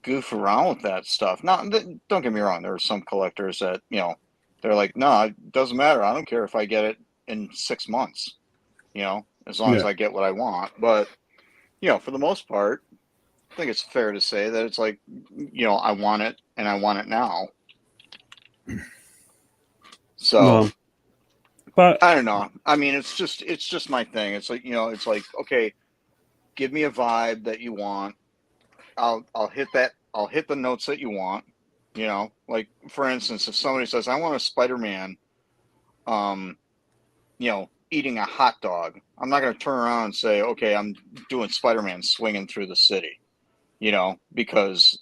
goof around with that stuff. Now, don't get me wrong. There are some collectors that, they're like, no, it doesn't matter. I don't care if I get it in 6 months, as long as I get what I want. But, for the most part, I think it's fair to say that it's like, I want it and I want it now. So, but I don't know. I mean, it's just my thing. It's like, it's like, okay, give me a vibe that you want. I'll hit that. I'll hit the notes that you want. Like for instance, if somebody says, I want a Spider-Man, eating a hot dog, I'm not going to turn around and say, okay, I'm doing Spider-Man swinging through the city, because,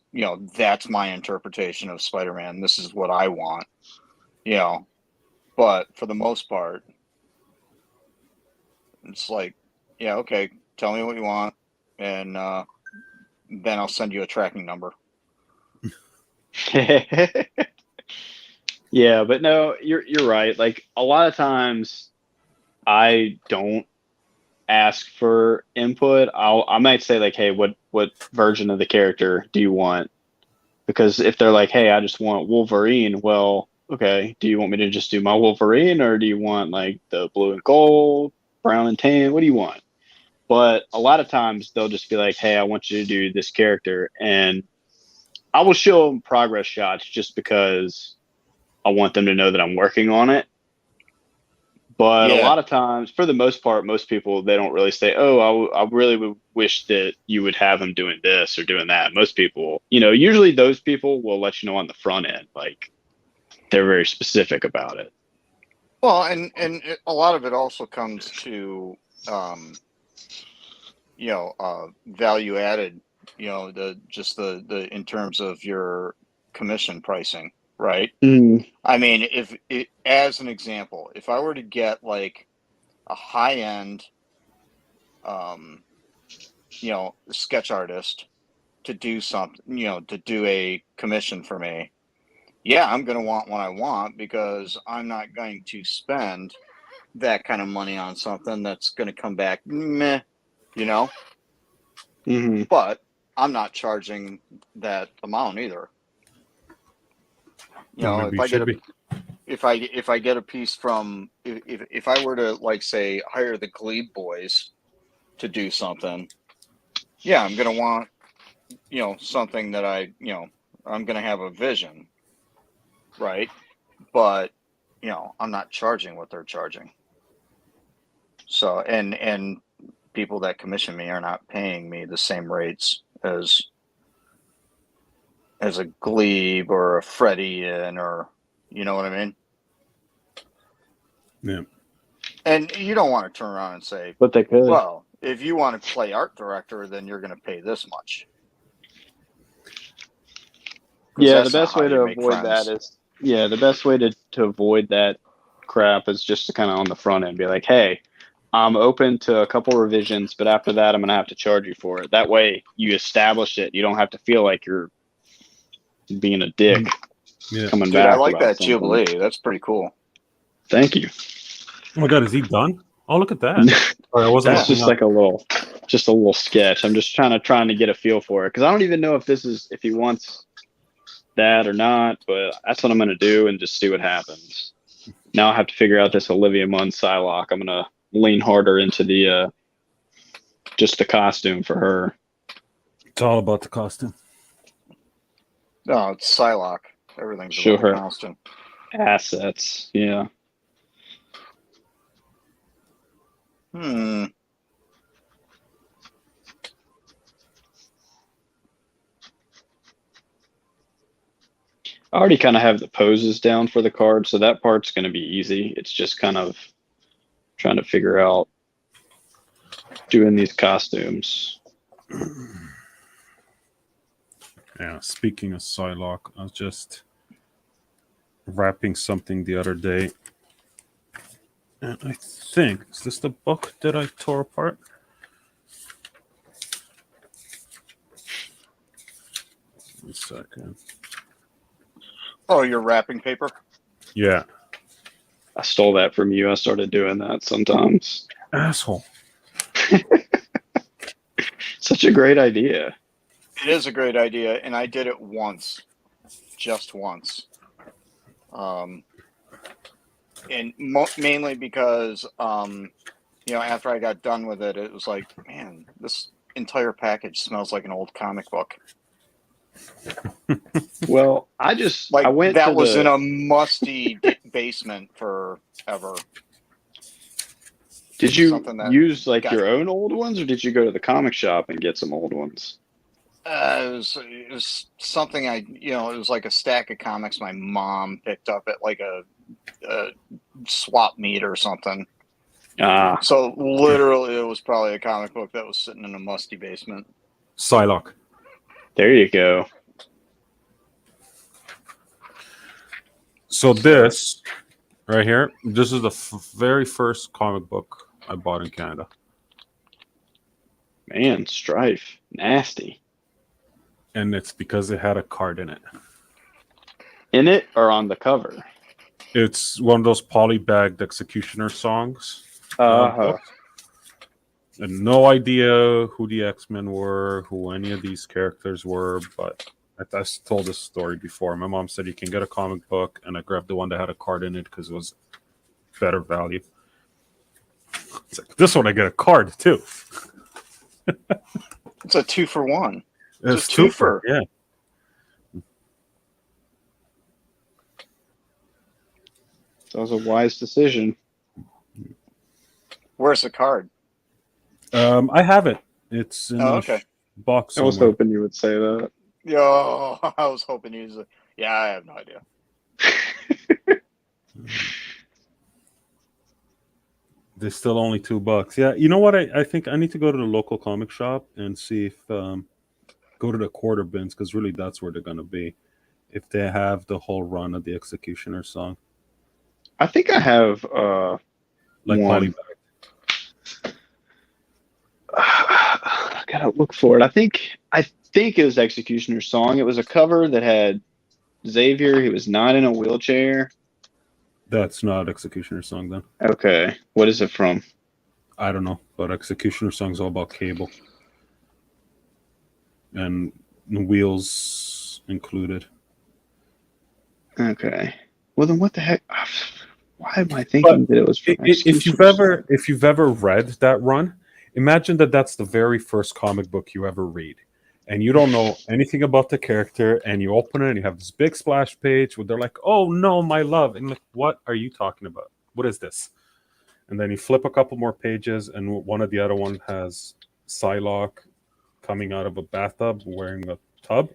that's my interpretation of Spider-Man. This is what I want, but for the most part, it's like, yeah, okay, tell me what you want. And, then I'll send you a tracking number. Yeah, but no, you're right. Like a lot of times I don't ask for input. I might say like, hey, what version of the character do you want? Because if they're like, hey, I just want Wolverine, well, okay, do you want me to just do my Wolverine or do you want like the blue and gold, brown and tan? What do you want? But a lot of times they'll just be like, hey, I want you to do this character. And I will show them progress shots just because I want them to know that I'm working on it. But a lot of times, for the most part, most people, they don't really say, oh, I really would wish that you would have them doing this or doing that. Most people, usually those people will let you know on the front end. Like they're very specific about it. Well, and a lot of it also comes to, value added, the in terms of your commission pricing, right? I mean, as an example, if I were to get like a high end, sketch artist to do something, to do a commission for me, yeah, I'm going to want what I want because I'm not going to spend that kind of money on something that's going to come back meh, but I'm not charging that amount either. If I get a piece from, if I were to like say hire the Glebe Boys to do something, yeah, I'm going to want, something that I'm going to have a vision, right? But, I'm not charging what they're charging. So, and people that commission me are not paying me the same rates as a Glebe or a Freddie or, you know what I mean? Yeah. And you don't want to turn around and say, but they could. Well, if you want to play art director, then you're going to pay this much. Yeah, the that's not best how way you to make avoid friends. that is the best way to avoid that crap is just to kind of on the front end be like, hey, I'm open to a couple revisions, but after that, I'm gonna have to charge you for it. That way, you establish it. You don't have to feel like you're being a dick Yeah. coming Dude, I back like about that something. Jubilee. That's pretty cool. Thank you. Oh my god, is he done? Oh, look at that. Sorry, I wasn't That's looking just up. like a little sketch. I'm just trying to get a feel for it because I don't even know if he wants that or not, but that's what I'm gonna do and just see what happens. Now I have to figure out this Olivia Munn Psylocke. I'm gonna lean harder into the just the costume for her. It's all about the costume. No, it's Psylocke. Everything's Show about the her. costume. Assets, yeah. I already kind of have the poses down for the card, so that part's going to be easy. It's just kind of trying to figure out doing these costumes. Yeah, speaking of Psylocke, I was just wrapping something the other day. And I think, is this the book that I tore apart? One second. Oh, your wrapping paper? Yeah. I stole that from you. I started doing that sometimes. Asshole. Such a great idea. It is a great idea, and I did it once. Just once. And mainly because, after I got done with it, it was like, man, this entire package smells like an old comic book. Well, I went that to was in a musty basement forever. Did you Something that use like got- your own old ones, or did you go to the comic shop and get some old ones? It was something it was like a stack of comics my mom picked up at like a swap meet or something. Ah, So literally, it was probably a comic book that was sitting in a musty basement. Psylocke. there you go. So this right here, this is the very first comic book I bought in Canada. Man, Strife, nasty. And it's because it had a card in it. In it or on the cover? It's one of those polybagged Executioner songs. Uh-huh. And no idea who the X-Men were, who any of these characters were, but I told this story before. My mom said you can get a comic book, and I grabbed the one that had a card in it because it was better value. It's like, this one I get a card too. It's a 2-for-1. It's a twofer. Yeah. That was a wise decision. Where's the card? I have it. It's in a Okay. box I was somewhere. hoping you would say that. Yo, I was hoping you was. Yeah, I have no idea. They're still only $2. Yeah, you know what? I think I need to go to the local comic shop and see if go to the quarter bins, because really that's where they're gonna be. If they have the whole run of the Executioner song, I think I have like one. Polybag. I gotta look for it. I think it was Executioner's song. It was a cover that had Xavier. He was not in a wheelchair. That's not Executioner song then. Okay, what is it from? I don't know, but Executioner song's all about Cable and wheels included. Okay, well then what the heck? Why am I thinking that it was from If you've ever read that run, imagine that that's the very first comic book you ever read, and you don't know anything about the character, and you open it and you have this big splash page where they're like, "Oh no, my love," and you're like, what are you talking about? What is this? And then you flip a couple more pages, and one of the other one has Psylocke coming out of a bathtub wearing a towel,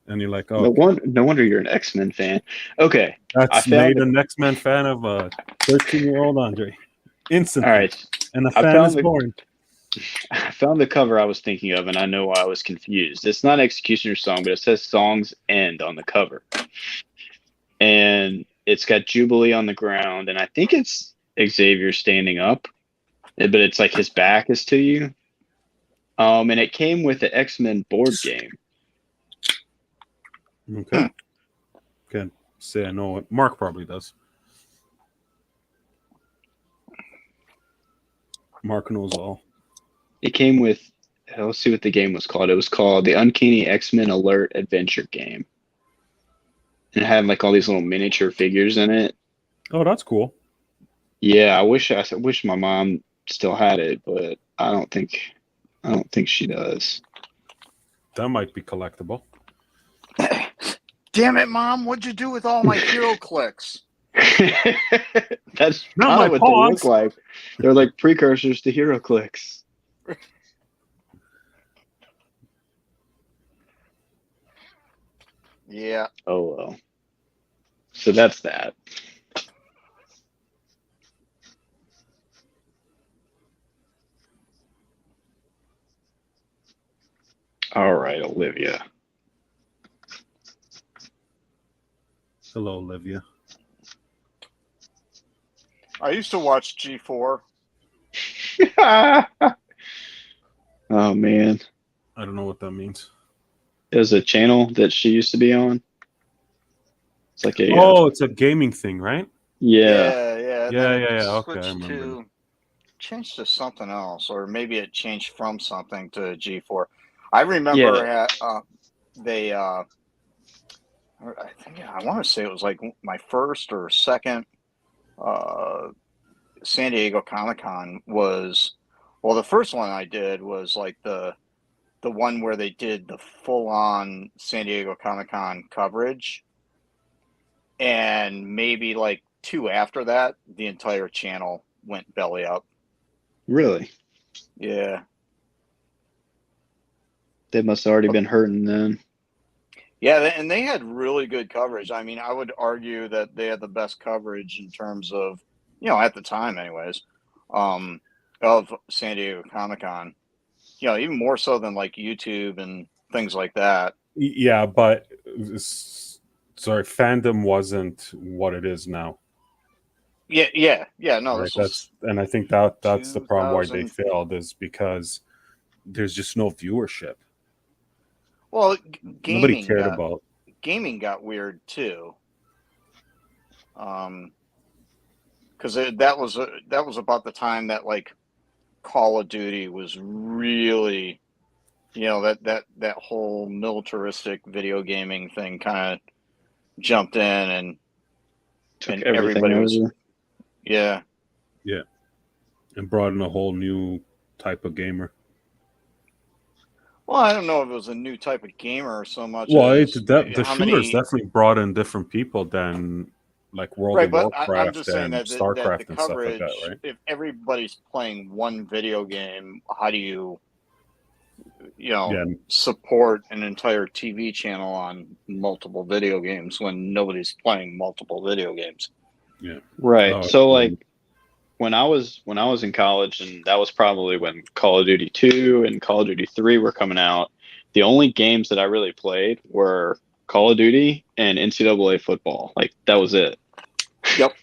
and you're like, "Oh, no wonder you're an X-Men fan." Okay, that's made an X-Men fan of a 13-year-old Andre. Instantly. all right. And a I fan found is the- born. I found the cover I was thinking of, and I know why I was confused. It's not Executioner's Song, but it says Songs End on the cover. And it's got Jubilee on the ground, and I think it's Xavier standing up, but it's like his back is to you. And it came with the X-Men board game. Okay. Can't say I know it. Mark probably does. Mark knows all. It came with, let's see what the game was called. It was called the Uncanny X-Men Alert Adventure Game. And it had like all these little miniature figures in it. Oh, that's cool. Yeah, I wish my mom still had it, but I don't think she does. That might be collectible. Damn it, Mom! What'd you do with all my hero clicks? That's Not kind my of what paws. they look like. They're like precursors to Hero Clicks. Yeah. Oh well. So that's that. All right, Olivia. Hello, Olivia. I used to watch G4. Oh man. I don't know what that means. There's a channel that she used to be on. It's like a Oh, it's a gaming thing, right? yeah. Yeah. Yeah, then it yeah. Okay, I switched remember. changed to something else, or maybe it changed from something to G4. I remember Yeah. they. I think I want to say it was like my first or second San Diego Comic-Con was. Well, the first one I did was like the one where they did the full-on San Diego Comic-Con coverage, and maybe like 2 after that, the entire channel went belly up. Really? Yeah. They must have already been hurting then. Yeah, and they had really good coverage. I mean, I would argue that they had the best coverage in terms of, at the time anyways, of San Diego Comic-Con. Even more so than like YouTube and things like that. Yeah, but sorry, fandom wasn't what it is now. Yeah. No, Right. this was And I think that's the problem why they 2000. failed is because there's just no viewership. Well, Nobody cared about. gaming got weird too. Because that was about the time that like Call of Duty was really, that whole militaristic video gaming thing kind of jumped in, and Took everything everybody was, over. yeah. Yeah. And brought in a whole new type of gamer. Well, I don't know if it was a new type of gamer so much Well, as the how shooters many. definitely brought in different people than like World Right, of but I'm Warcraft just saying and that the StarCraft and stuff like that, coverage, right? if everybody's playing one video game, how do you, Yeah. support an entire TV channel on multiple video games when nobody's playing multiple video games? Yeah. Right. Oh, So like when I was in college, and that was probably when Call of Duty 2 and Call of Duty 3 were coming out, the only games that I really played were Call of Duty and NCAA football. Like that was it. Yep.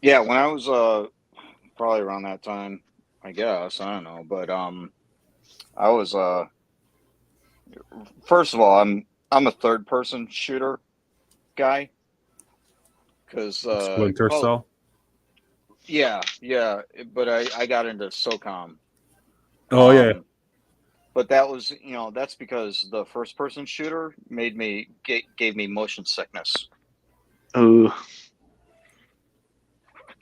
Yeah, when I was probably around that time, I guess, I don't know, but I was first of all, I'm a third person shooter guy, because Splinter Cell. yeah, but I got into SOCOM. Oh yeah. But that was, that's because the first person shooter gave me motion sickness. Oh,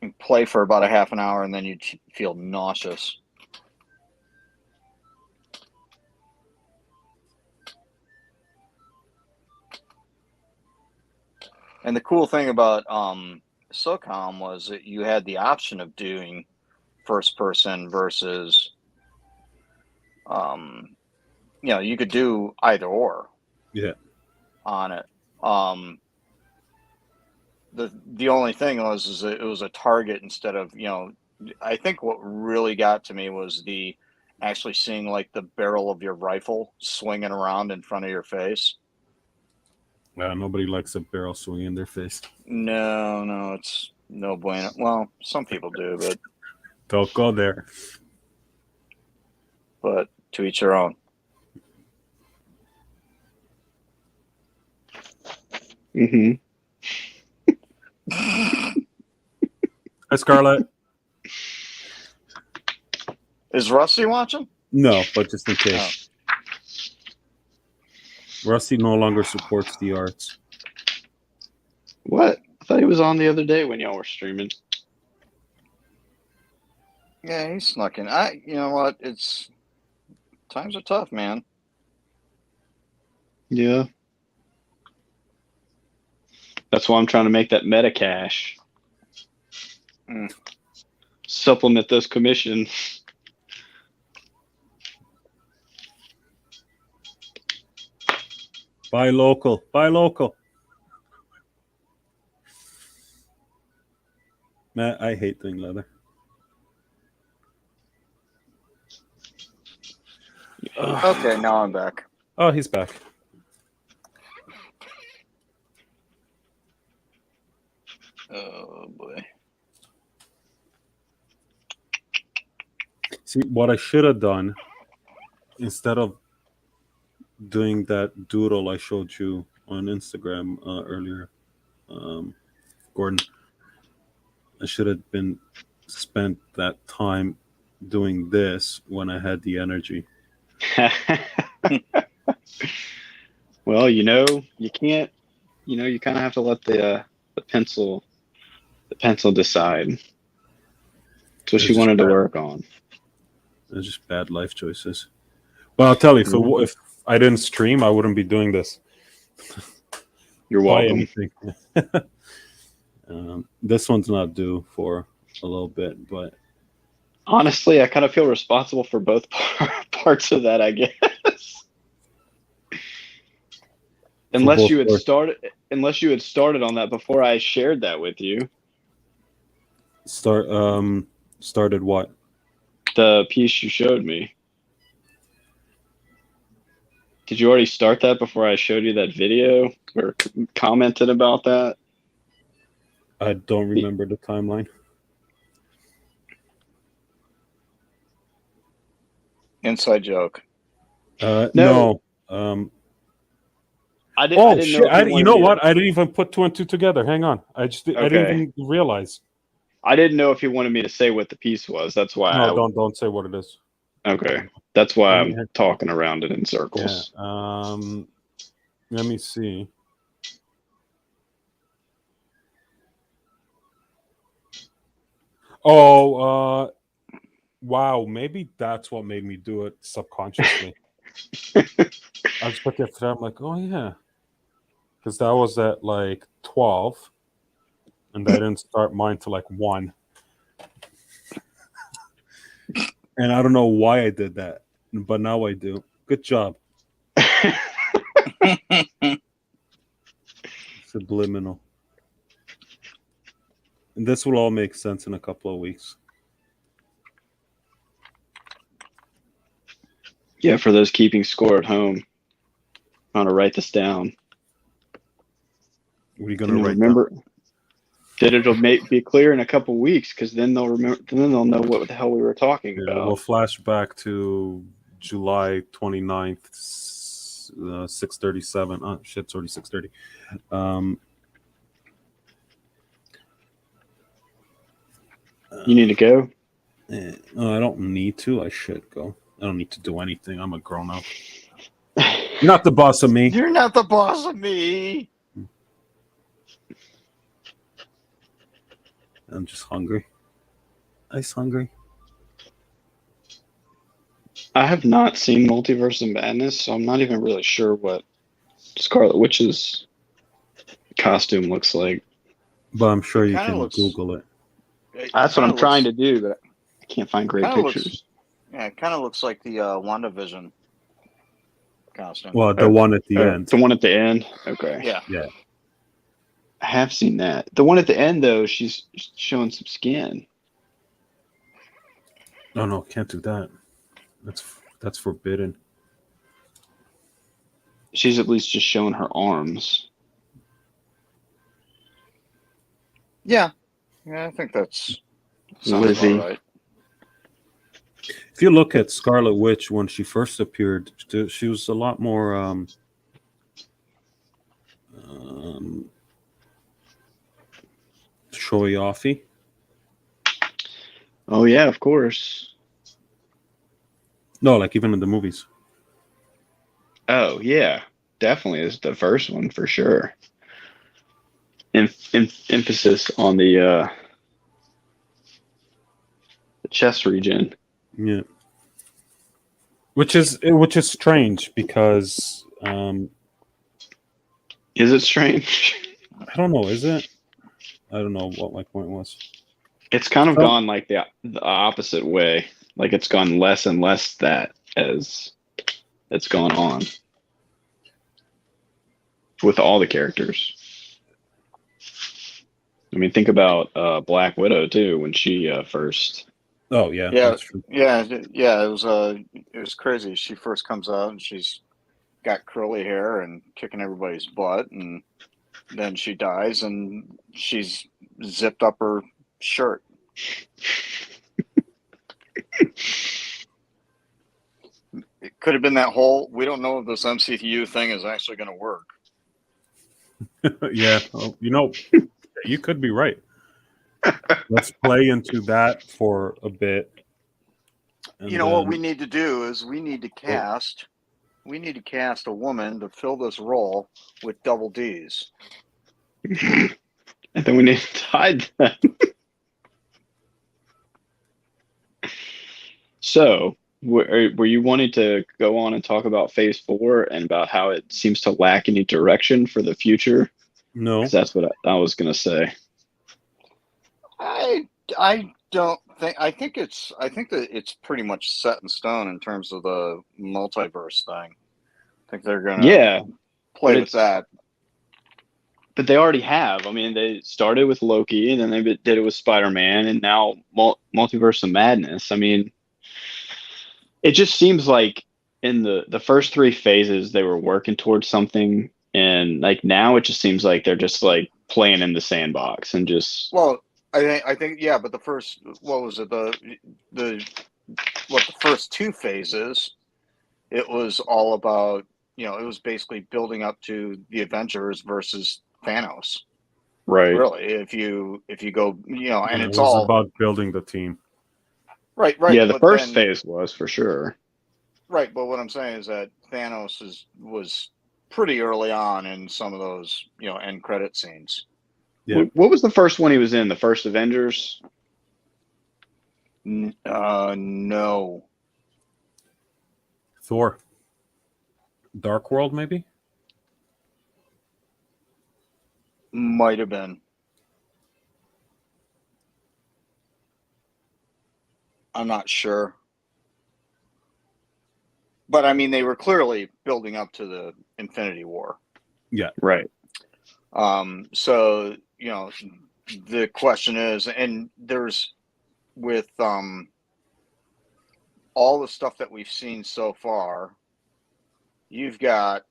You play for about a half an hour and then you feel nauseous. And the cool thing about SOCOM was that you had the option of doing first person versus, you could do either or. Yeah. On it. The only thing was is that it was a target instead of I think what really got to me was the actually seeing like the barrel of your rifle swinging around in front of your face. Nobody likes a barrel swing in their face. No, it's no bueno. Well, some people do, Don't go there. but to each their own. Mm-hmm. Hi, Scarlett. Is Rusty watching? No, but just in case. Rusty no longer supports the arts. What? I thought he was on the other day when y'all were streaming. Yeah, he snuck in. You know what? Times are tough, man. Yeah. That's why I'm trying to make that meta cash. Supplement those commissions. Buy local. Buy local. Man, I hate doing leather. Okay, now I'm back. Oh, he's back. Oh boy. See, what I should have done, instead of doing that doodle I showed you on Instagram earlier, Gordon, I should have been spent that time doing this when I had the energy. Well, you can't. You kind of have to let the pencil decide. It's what she It's wanted to bad. work on. It's just bad life choices. But I'll tell you, if I didn't stream, I wouldn't be doing this. You're Buy welcome. anything. This one's not due for a little bit, but Honestly, I kind of feel responsible for both parts of that, I guess. Unless both you had parts. started on that before I shared that with you. started what? The piece you showed me. Did you already start that before I showed you that video or commented about that? I don't remember the timeline. Inside joke. No. I didn't. Oh I didn't shit! know if You know wanted me what? I didn't even put 2 and 2 together. Hang on. I didn't Okay. even realize. I didn't know if he wanted me to say what the piece was. That's why. No, don't say what it is. Okay. That's why Yeah. I'm talking around it in Yeah. circles. Let me see. Oh, wow. Maybe that's what made me do it subconsciously. I was looking at that. I'm like, oh yeah, because that was at like 12, and I didn't start mine till like 1. And I don't know why I did that, but now I do. Good job. Subliminal. And this will all make sense in a couple of weeks. Yeah, for those keeping score at home, I'm gonna write this down. What are you gonna And write remember that it'll be clear in a couple weeks, because then they'll remember. Then they'll know what the hell we were talking down? about. We'll flash back to July 29th, 6:37. Oh shit, it's already 6:30. You need to go. No, I don't need to. I should go. I don't need to do anything. I'm a grown up. You're not the boss of me. You're not the boss of me. I'm just hungry. Ice hungry. I have not seen Multiverse of Madness, so I'm not even really sure what Scarlet Witch's costume looks like. But I'm sure It you kinda can looks- Google it. That's what I'm trying to do, but I can't find great Kinda looks- pictures. Yeah, it kind of looks like the WandaVision costume. Well, the one at the end. The one at the end? Okay. Yeah. Yeah. I have seen that. The one at the end, though, she's showing some skin. Oh no, can't do that. That's forbidden. She's at least just showing her arms. Yeah, I think that's sounds Lizzie. about right. If you look at Scarlet Witch when she first appeared, she was a lot more showy-offy. Oh yeah, of course. No, like even in the movies. Oh yeah, definitely is the first one for sure. Emphasis on the chest region. Yeah. Which is strange because Is it strange? I don't know, is it? I don't know what my point was. It's kind of So- gone like the opposite way. Like it's gone less and less that as it's gone on with all the characters. I mean, think about Black Widow too when she first. Oh yeah, Yeah, that's true. yeah. It was crazy. She first comes out and she's got curly hair and kicking everybody's butt, and then she dies and she's zipped up her shirt. It could have been that whole. We don't know if this MCU thing is actually going to work. Yeah, well, you could be right. Let's play into that for a bit. And You know what then- we need to do is we need to cast a woman to fill this role with double D's. And then we need to hide them. So, were you wanting to go on and talk about Phase 4 and about how it seems to lack any direction for the future? No, 'Cause that's what I was going to say. I don't think I think that it's pretty much set in stone in terms of the multiverse thing. I think they're gonna Yeah, play but with that. but they already have. I mean, they started with Loki, and then they did it with Spider-Man, and now Multiverse of Madness. I mean, it just seems like in the first three phases they were working towards something, and like now it just seems like they're just like playing in the sandbox and just Well, I think yeah, but the first what was it the first two phases, it was all about it was basically building up to the Avengers versus Thanos. right. Really, if you go and it it's was all about building the team. right. Yeah, the but first then- phase was for sure. Right, but what I'm saying is that Thanos was pretty early on in some of those, end credit scenes. Yeah. What was the first one he was in? The first Avengers? No. Thor, Dark World, maybe. Might have been. I'm not sure. But I mean, they were clearly building up to the Infinity War. Right. So, the question is, and there's with all the stuff that we've seen so far, you've got,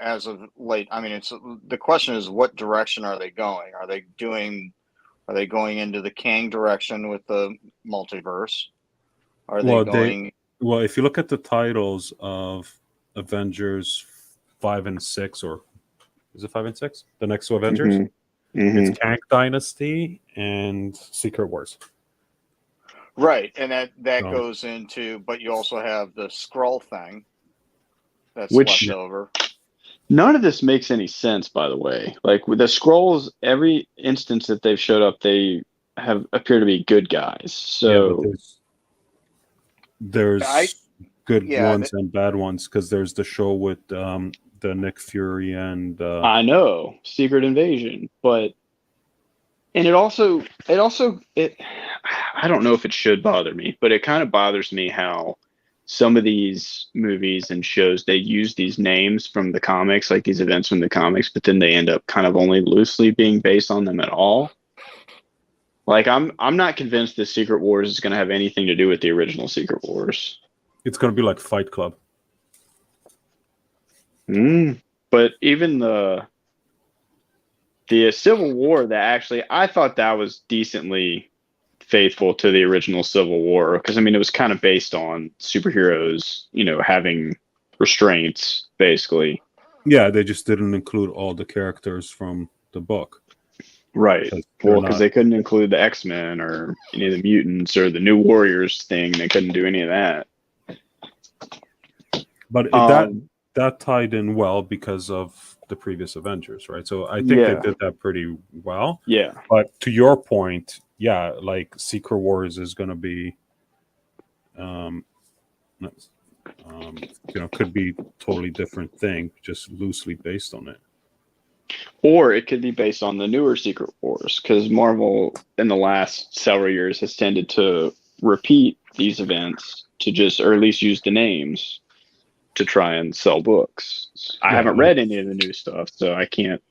as of late, I mean, the question is, what direction are they going? Are they going into the Kang direction with the multiverse? Are they going? Well, if you look at the titles of Avengers 5 and 6, or is it 5 and 6? The next two Avengers? Mhm. Mhm. It's Kang Dynasty and Secret Wars. Right, and that Um, goes into, but you also have the Skrull thing that's Which- left over. None of this makes any sense, by the way. Like with the Skrulls, every instance that they've showed up, they have appear to be good guys. So but there's I- good yeah, ones and bad ones because there's the show with the Nick Fury and I know Secret Invasion, but and it I don't know if it should bother me, but it kind of bothers me how some of these movies and shows they use these names from the comics, like these events from the comics, but then they end up kind of only loosely being based on them at all. Like I'm not convinced the Secret Wars is going to have anything to do with the original Secret Wars. It's going to be like Fight Club. But even the Civil War, that actually I thought that was decently faithful to the original Civil War, because I mean it was kind of based on superheroes, having restraints basically. Yeah, they just didn't include all the characters from the book. Right. Well, because they couldn't include the X-Men or any of the mutants or the New Warriors thing. They couldn't do any of that. But that tied in well because of the previous Avengers, right? So I think they did that pretty well. Yeah. But to your point, yeah, like Secret Wars is going to be, could be totally different thing, just loosely based on it. Or it could be based on the newer Secret Wars, because Marvel in the last several years has tended to repeat these events to just, or at least use the names to try and sell books. I haven't read any of the new stuff, so I can't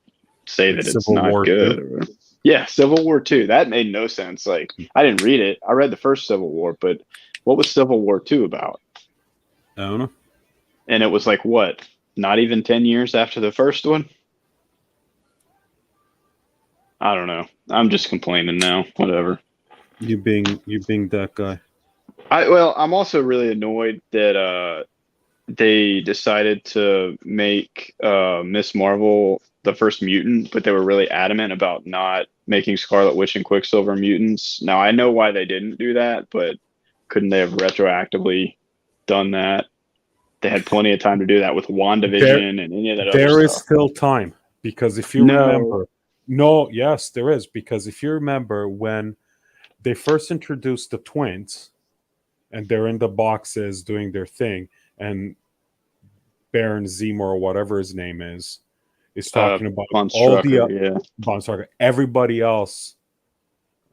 say that it's Civil not War good. Yeah, Civil War 2. That made no sense. Like, I didn't read it. I read the first Civil War, but what was Civil War 2 about? I don't know. And it was like, what? Not even 10 years after the first one? I don't know. I'm just complaining now. Whatever. You being that guy. I'm also really annoyed that they decided to make Miss Marvel the first mutant, but they were really adamant about not making Scarlet Witch and Quicksilver mutants. Now I know why they didn't do that, but couldn't they have retroactively done that? They had plenty of time to do that with WandaVision and any of that other stuff. There is still time, because if you remember, yes, there is, because if you remember when they first introduced the twins and they're in the boxes doing their thing, and Baron Zemo or whatever his name is talking about Von all Strucker, Von Strucker, everybody else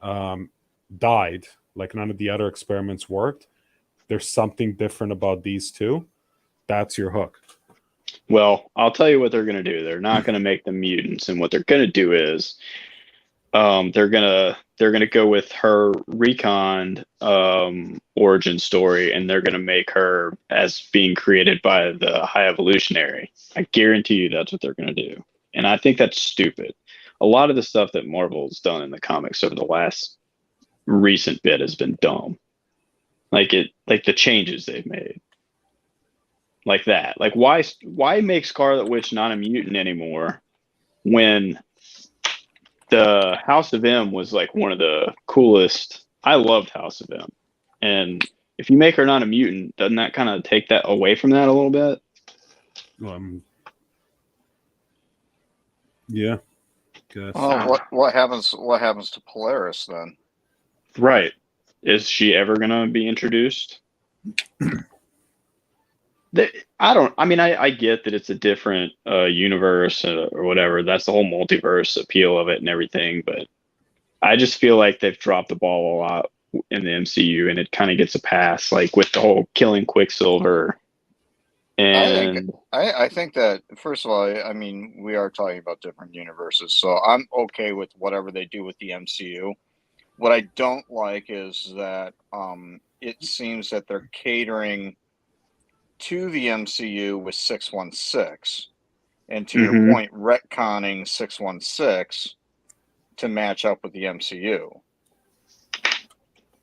died, like none of the other experiments worked. There's something different about these two. That's your hook. Well, I'll tell you what they're going to do. They're not going to make them mutants, and what they're going to do is they're gonna go with her recon origin story, and they're gonna make her as being created by the High Evolutionary. I guarantee you that's what they're gonna do, and I think that's stupid. A lot of the stuff that Marvel's done in the comics over the last recent bit has been dumb. Like the changes they've made, like that. Like why make Scarlet Witch not a mutant anymore when the House of M was like one of the coolest. I loved House of M. And if you make her not a mutant, doesn't that kind of take that away from that a little bit? Yeah. Guess. Oh, what happens to Polaris then? Right. Is she ever going to be introduced? I get that it's a different universe or whatever. That's the whole multiverse appeal of it and everything. But I just feel like they've dropped the ball a lot in the MCU, and it kind of gets a pass, like with the whole killing Quicksilver. And I think that, first of all, I mean, we are talking about different universes, so I'm okay with whatever they do with the MCU. What I don't like is that it seems that they're catering to the MCU with 616, and to your point, retconning 616 to match up with the MCU.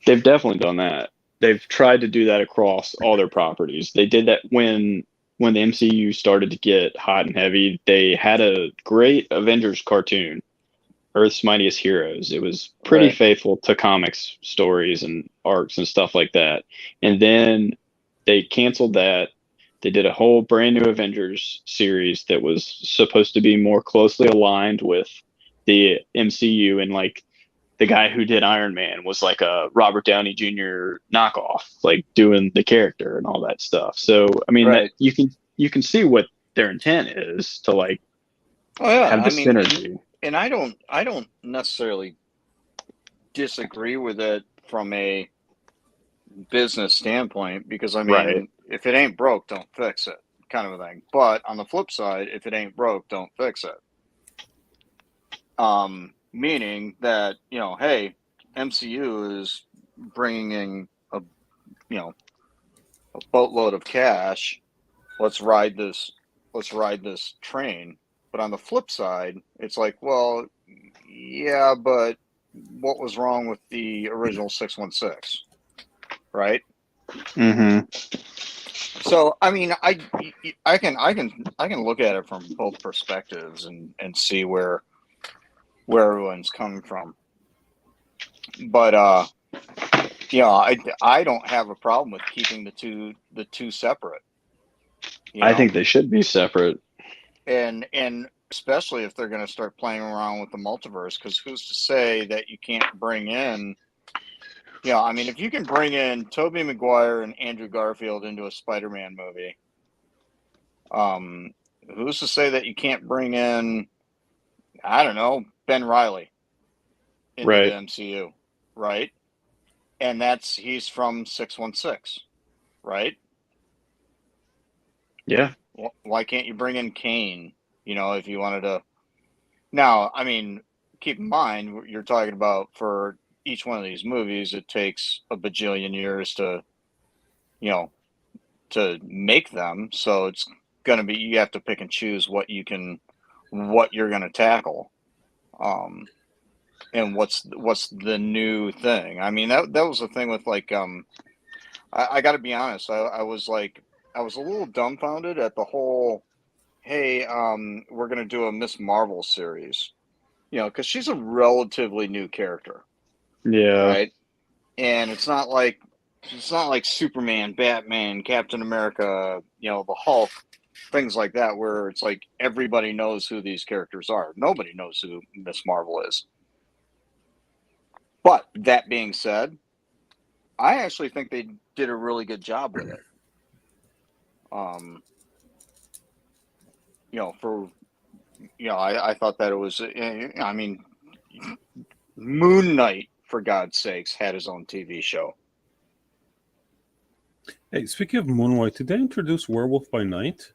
They've definitely done that. They've tried to do that across all their properties. They did that when the MCU started to get hot and heavy. They had a great Avengers cartoon, Earth's Mightiest Heroes. It was pretty faithful to comics stories and arcs and stuff like that. And then they canceled that. They did a whole brand new Avengers series that was supposed to be more closely aligned with the MCU, and like the guy who did Iron Man was like a Robert Downey Jr. knockoff, like doing the character and all that stuff. So I mean, that you can see what their intent is to like have the synergy. And I don't necessarily disagree with it from a business standpoint, because I mean, if it ain't broke, don't fix it, kind of a thing. But on the flip side, if it ain't broke, don't fix it. Meaning that, hey, MCU is bringing in a a boatload of cash. Let's ride this. Let's ride this train. But on the flip side, it's like, well, yeah, but what was wrong with the original 616, right? Mm-hmm. So I mean, I can look at it from both perspectives and see where everyone's coming from. But I don't have a problem with keeping the two separate. I think they should be separate. And especially if they're going to start playing around with the multiverse, because who's to say that you can't bring in, I mean, if you can bring in Tobey Maguire and Andrew Garfield into a Spider-Man movie, who's to say that you can't bring in, I don't know, Ben Reilly into the MCU, right? And he's from 616, right? Yeah. Why can't you bring in Kane? If you wanted to. Now, I mean, keep in mind, you're talking about for each one of these movies, it takes a bajillion years to make them. So it's going to be, you have to pick and choose what you're going to tackle. And what's the new thing? I mean, that was the thing with like, I got to be honest. I was a little dumbfounded at the whole, hey, we're going to do a Miss Marvel series, because she's a relatively new character. Yeah. Right. And it's not like Superman, Batman, Captain America, the Hulk, things like that, where it's like everybody knows who these characters are. Nobody knows who Miss Marvel is. But that being said, I actually think they did a really good job with it. I thought that it was, I mean, Moon Knight, for God's sakes, had his own TV show. Hey, speaking of Moon Knight, did they introduce Werewolf by Night?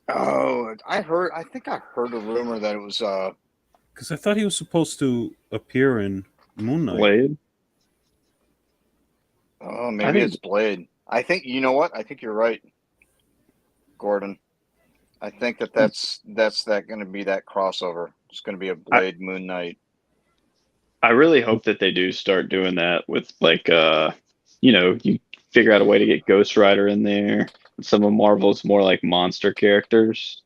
Oh, I think I heard a rumor that it was because I thought he was supposed to appear in Moon Knight. Blade. Oh, maybe it's Blade. I think, you know what? I think you're right, Gordon. I think that's going to be that crossover. It's going to be a Blade Moon Knight. I really hope that they do start doing that with like you figure out a way to get Ghost Rider in there. Some of Marvel's more like monster characters.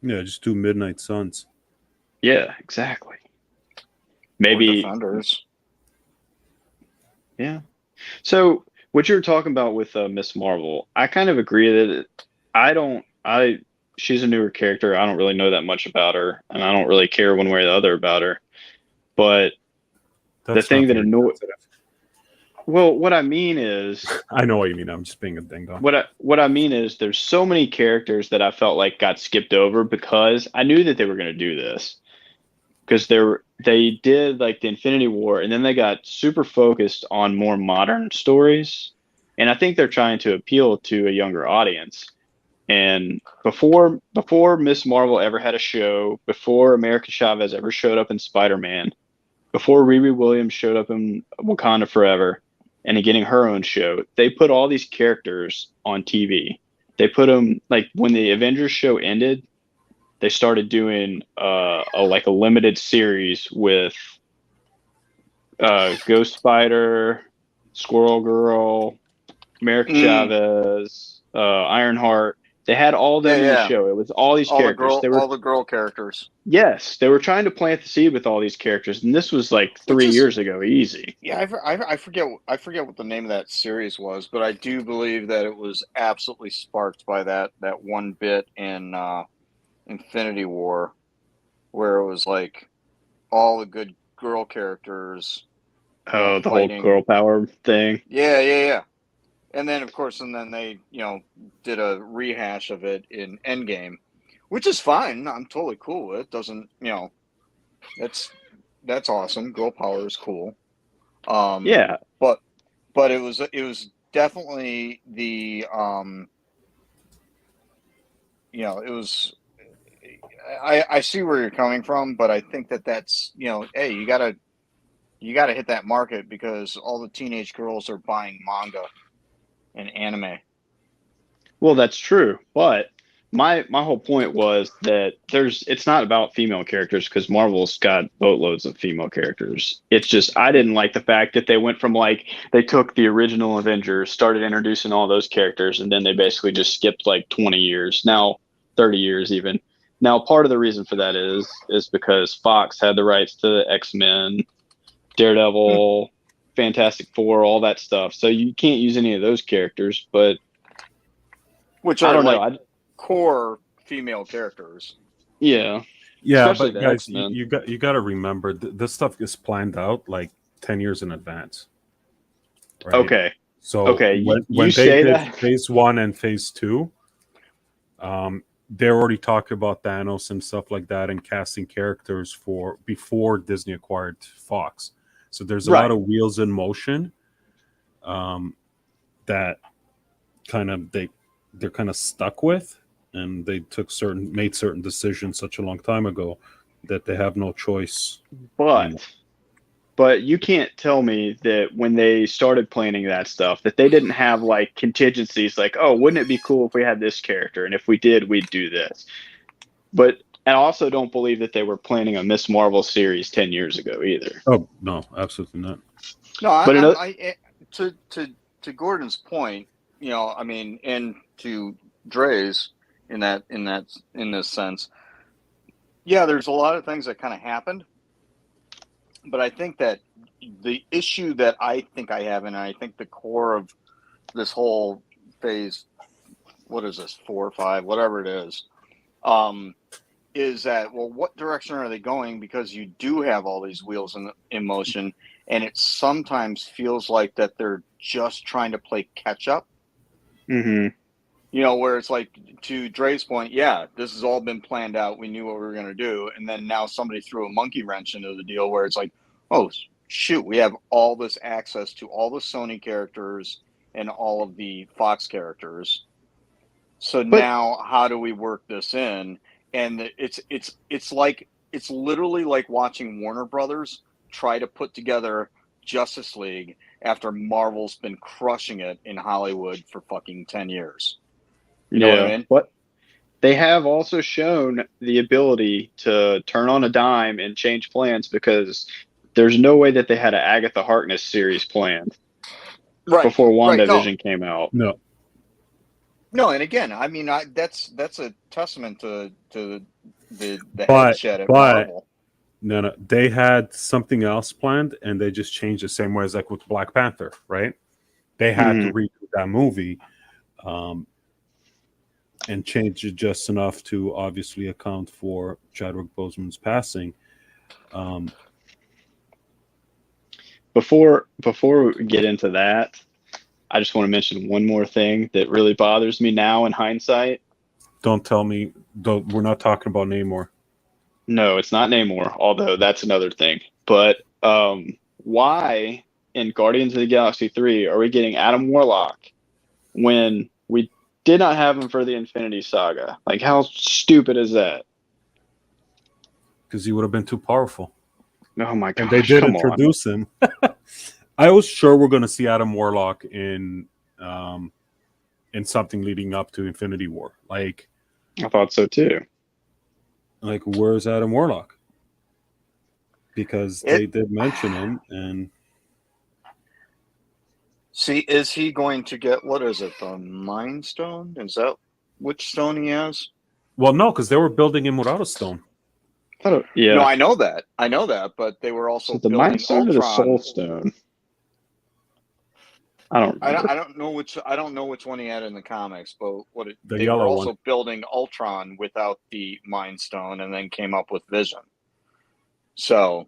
Yeah, just do Midnight Suns. Yeah, exactly. Maybe or Defenders. Yeah. So what you were talking about with Miss Marvel, I kind of agree that she's a newer character. I don't really know that much about her, and I don't really care one way or the other about her. But the thing that annoys, well, what I mean is, I know what you mean. I'm just being a ding dong. What I mean is, there's so many characters that I felt like got skipped over because I knew that they were going to do this. Because they did like the Infinity War, and then they got super focused on more modern stories, and I think they're trying to appeal to a younger audience. And before Miss Marvel ever had a show, before America Chavez ever showed up in Spider-Man, before Riri Williams showed up in Wakanda Forever, and getting her own show, they put all these characters on TV. They put them, like when the Avengers show ended, they started doing a limited series with Ghost Spider, Squirrel Girl, America Chavez, Ironheart. They had all them in the show. It was all these characters. All the girl characters. Yes, they were trying to plant the seed with all these characters, and this was like 3 years ago. Easy. Yeah, I forget what the name of that series was, but I do believe that it was absolutely sparked by that one bit in Infinity War, where it was like all the good girl characters. Oh, the fighting. Whole girl power thing. Yeah. And then, of course, they, did a rehash of it in Endgame, which is fine. I'm totally cool with it. Doesn't, that's awesome. Girl power is cool. Yeah. But it was definitely the, it was, I see where you're coming from, but I think that's, hey, you gotta you got to hit that market because all the teenage girls are buying manga and anime. Well, that's true, but my whole point was that it's not about female characters because Marvel's got boatloads of female characters. It's just I didn't like the fact that they went from like they took the original Avengers, started introducing all those characters, and then they basically just skipped like 20 years, now 30 years even. Now, part of the reason for that is because Fox had the rights to the X-Men, Daredevil, Fantastic Four, all that stuff. So you can't use any of those characters, but Which I are don't like know. core female characters. Yeah, Yeah, especially but the guys, X-Men. you got to remember this stuff is planned out like 10 years in advance, right? Okay, So okay. when You they say did that. phase 1 and phase 2, they're already talking about Thanos and stuff like that and casting characters for before Disney acquired Fox. So there's a lot Right. of wheels in motion that they're kind of stuck with, and they made certain decisions such a long time ago that they have no choice. But you can't tell me that when they started planning that stuff that they didn't have like contingencies like, oh, wouldn't it be cool if we had this character and if we did, we'd do this. But I also don't believe that they were planning a Miss Marvel series 10 years ago either. Oh no, absolutely not. No, But another, to Gordon's point, I mean, and to Dre's in this sense, yeah, there's a lot of things that kind of happened, but I think that the issue that I think I have, and I think the core of this whole phase, what is this, 4 or 5, whatever it is that, well, what direction are they going? Because you do have all these wheels in motion, and it sometimes feels like that they're just trying to play catch up. Where it's like, to Dre's point, yeah, this has all been planned out. We knew what we were going to do. And then now somebody threw a monkey wrench into the deal where it's like, oh, shoot, we have all this access to all the Sony characters and all of the Fox characters. So now how do we work this in? And it's literally like watching Warner Brothers try to put together Justice League after Marvel's been crushing it in Hollywood for fucking 10 years. You know what I mean? But they have also shown the ability to turn on a dime and change plans because there's no way that they had an Agatha Harkness series planned before WandaVision came out. No. No, and again, I mean, that's a testament to the head shed at Marvel. No, they had something else planned, and they just changed the same way as like with Black Panther, right? They had to redo that movie, and change it just enough to obviously account for Chadwick Boseman's passing. Before we get into that, I just want to mention one more thing that really bothers me now in hindsight. Don't tell me. We're not talking about Namor. No, it's not Namor, although that's another thing. But why in Guardians of the Galaxy 3 are we getting Adam Warlock when we did not have him for the Infinity Saga? Like, how stupid is that? Because he would have been too powerful. Oh my god! And they did introduce him. I was sure we're going to see Adam Warlock in something leading up to Infinity War. Like, I thought so too. Like, where's Adam Warlock? Because they did mention him, and see, is he going to get, what is it, the Mind Stone? Is that which stone he has? Well, no, because they were building him without a stone. Yeah. No, I know that, but they were also the Mind Stone or the Soul Stone. I don't know which one he had in the comics, but they were also building Ultron without the Mind Stone, and then came up with Vision. So,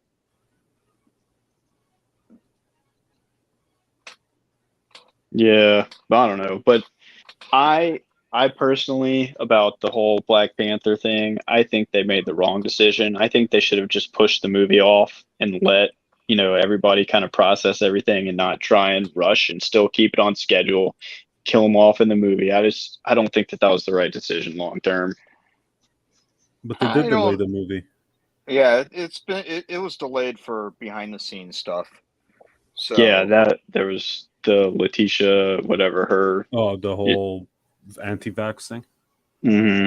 yeah, I don't know, but I personally, about the whole Black Panther thing, I think they made the wrong decision. I think they should have just pushed the movie off and let everybody kind of process everything and not try and rush and still keep it on schedule, kill them off in the movie. I don't think that was the right decision long term. But they did delay the movie. Yeah, it was delayed for behind the scenes stuff. So Yeah, that there was the Letitia, whatever her. Oh, the whole anti-vax thing. hmm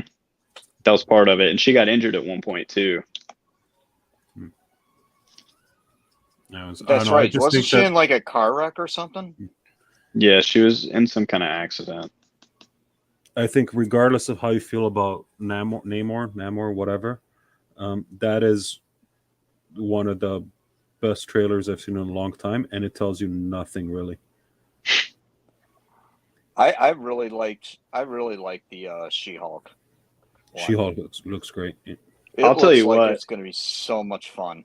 That was part of it, and she got injured at one point too. I don't that's know. I right. just Wasn't think she that in like a car wreck or something? Yeah, she was in some kind of accident. I think regardless of how you feel about Namor, whatever, that is one of the best trailers I've seen in a long time, and it tells you nothing really. I really liked the She-Hulk one. She-Hulk looks great. Yeah. It I'll tell looks you like what. it's going to be so much fun.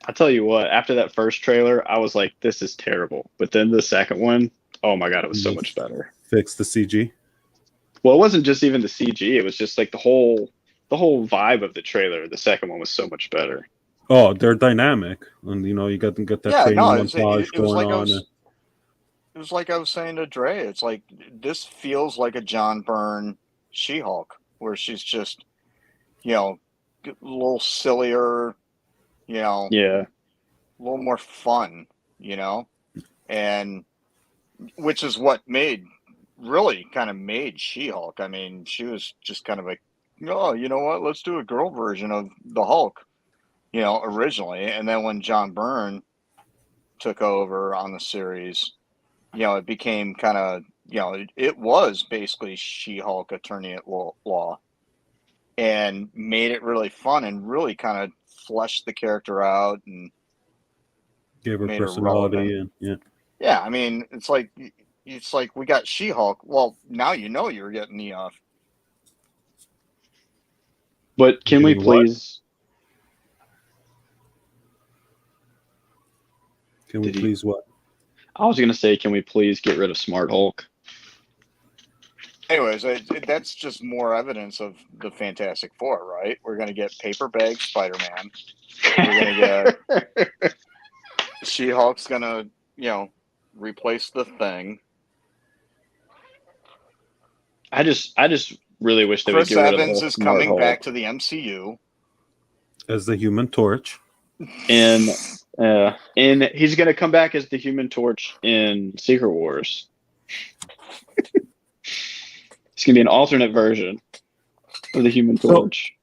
I'll tell you what. After that first trailer, I was like, "This is terrible." But then the second one, oh my god, it was so much better. Fix the CG. Well, it wasn't just even the CG; it was just like the whole vibe of the trailer. The second one was so much better. Oh, they're dynamic, and you know you got that Yeah, training no, montage it was going like on. it was like I was saying to Dre. It's like this feels like a John Byrne She-Hulk, where she's just, a little sillier, Yeah, a little more fun, and which is what really kind of made She-Hulk. I mean, she was just kind of like, oh, you know what? Let's do a girl version of the Hulk, originally, and then when John Byrne took over on the series, it became kind of, it was basically She-Hulk attorney at law, and made it really fun and really kind of fleshed the character out and Gave her made her relevant. personality, and yeah. Yeah, I mean, it's like we got She-Hulk. Well, now you're getting the but can we Getting what? please? Can we Did he- please what? I was gonna say, can we please get rid of Smart Hulk? Anyways, that's just more evidence of the Fantastic Four, right? We're gonna get paper bag Spider-Man. We're gonna get She-Hulk's gonna, replace the Thing. I just really wish they would Chris get rid of the Evans whole is Smart coming Hulk. back to the MCU. As the Human Torch. And he's gonna come back as the Human Torch in Secret Wars. It's gonna be an alternate version of the Human Torch.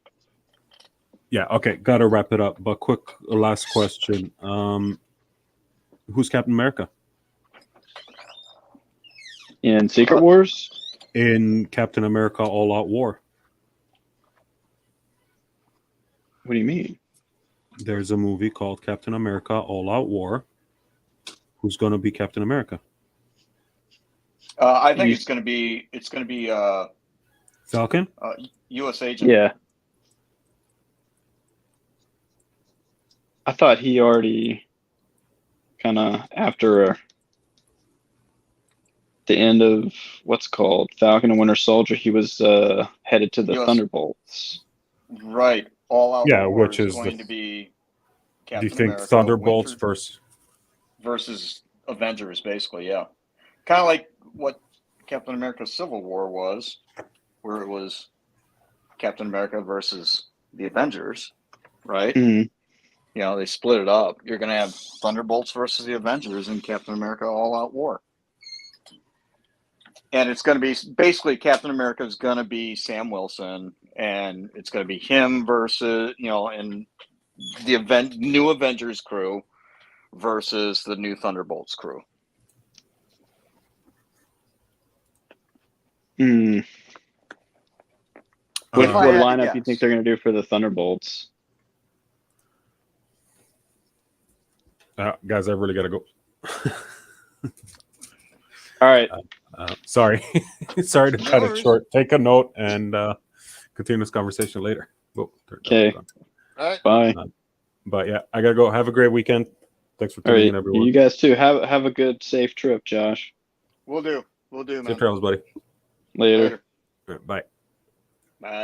Yeah, okay, gotta wrap it up. But quick last question. Who's Captain America? In Secret Wars? In Captain America All Out War. What do you mean? There's a movie called Captain America All Out War. Who's gonna be Captain America? I think it's gonna be Falcon? U.S. agent. Yeah. I thought he already kind of after the end of what's called Falcon and Winter Soldier, he was headed to the Thunderbolts. Right. All Out Yeah, War which is going to be Captain do you think America, Thunderbolts Winter versus Avengers, basically? Yeah, kind of like what Captain America: Civil War was, where it was Captain America versus the Avengers, right? Mm-hmm. They split it up. You're going to have Thunderbolts versus the Avengers in Captain America: All Out War. And it's going to be basically Captain America is going to be Sam Wilson, and it's going to be him versus, and the new Avengers crew versus the new Thunderbolts crew. Mm. What lineup do you think they're going to do for the Thunderbolts? Guys, I really got to go. All right. Sorry. Sorry to cut it short. Take a note and continue this conversation later. Okay. All right. Bye. But yeah, I got to go. Have a great weekend. Thanks for tuning in, everyone. You guys too. Have a good, safe trip, Josh. We'll do, man. Safe travels, buddy. Later. All right, bye.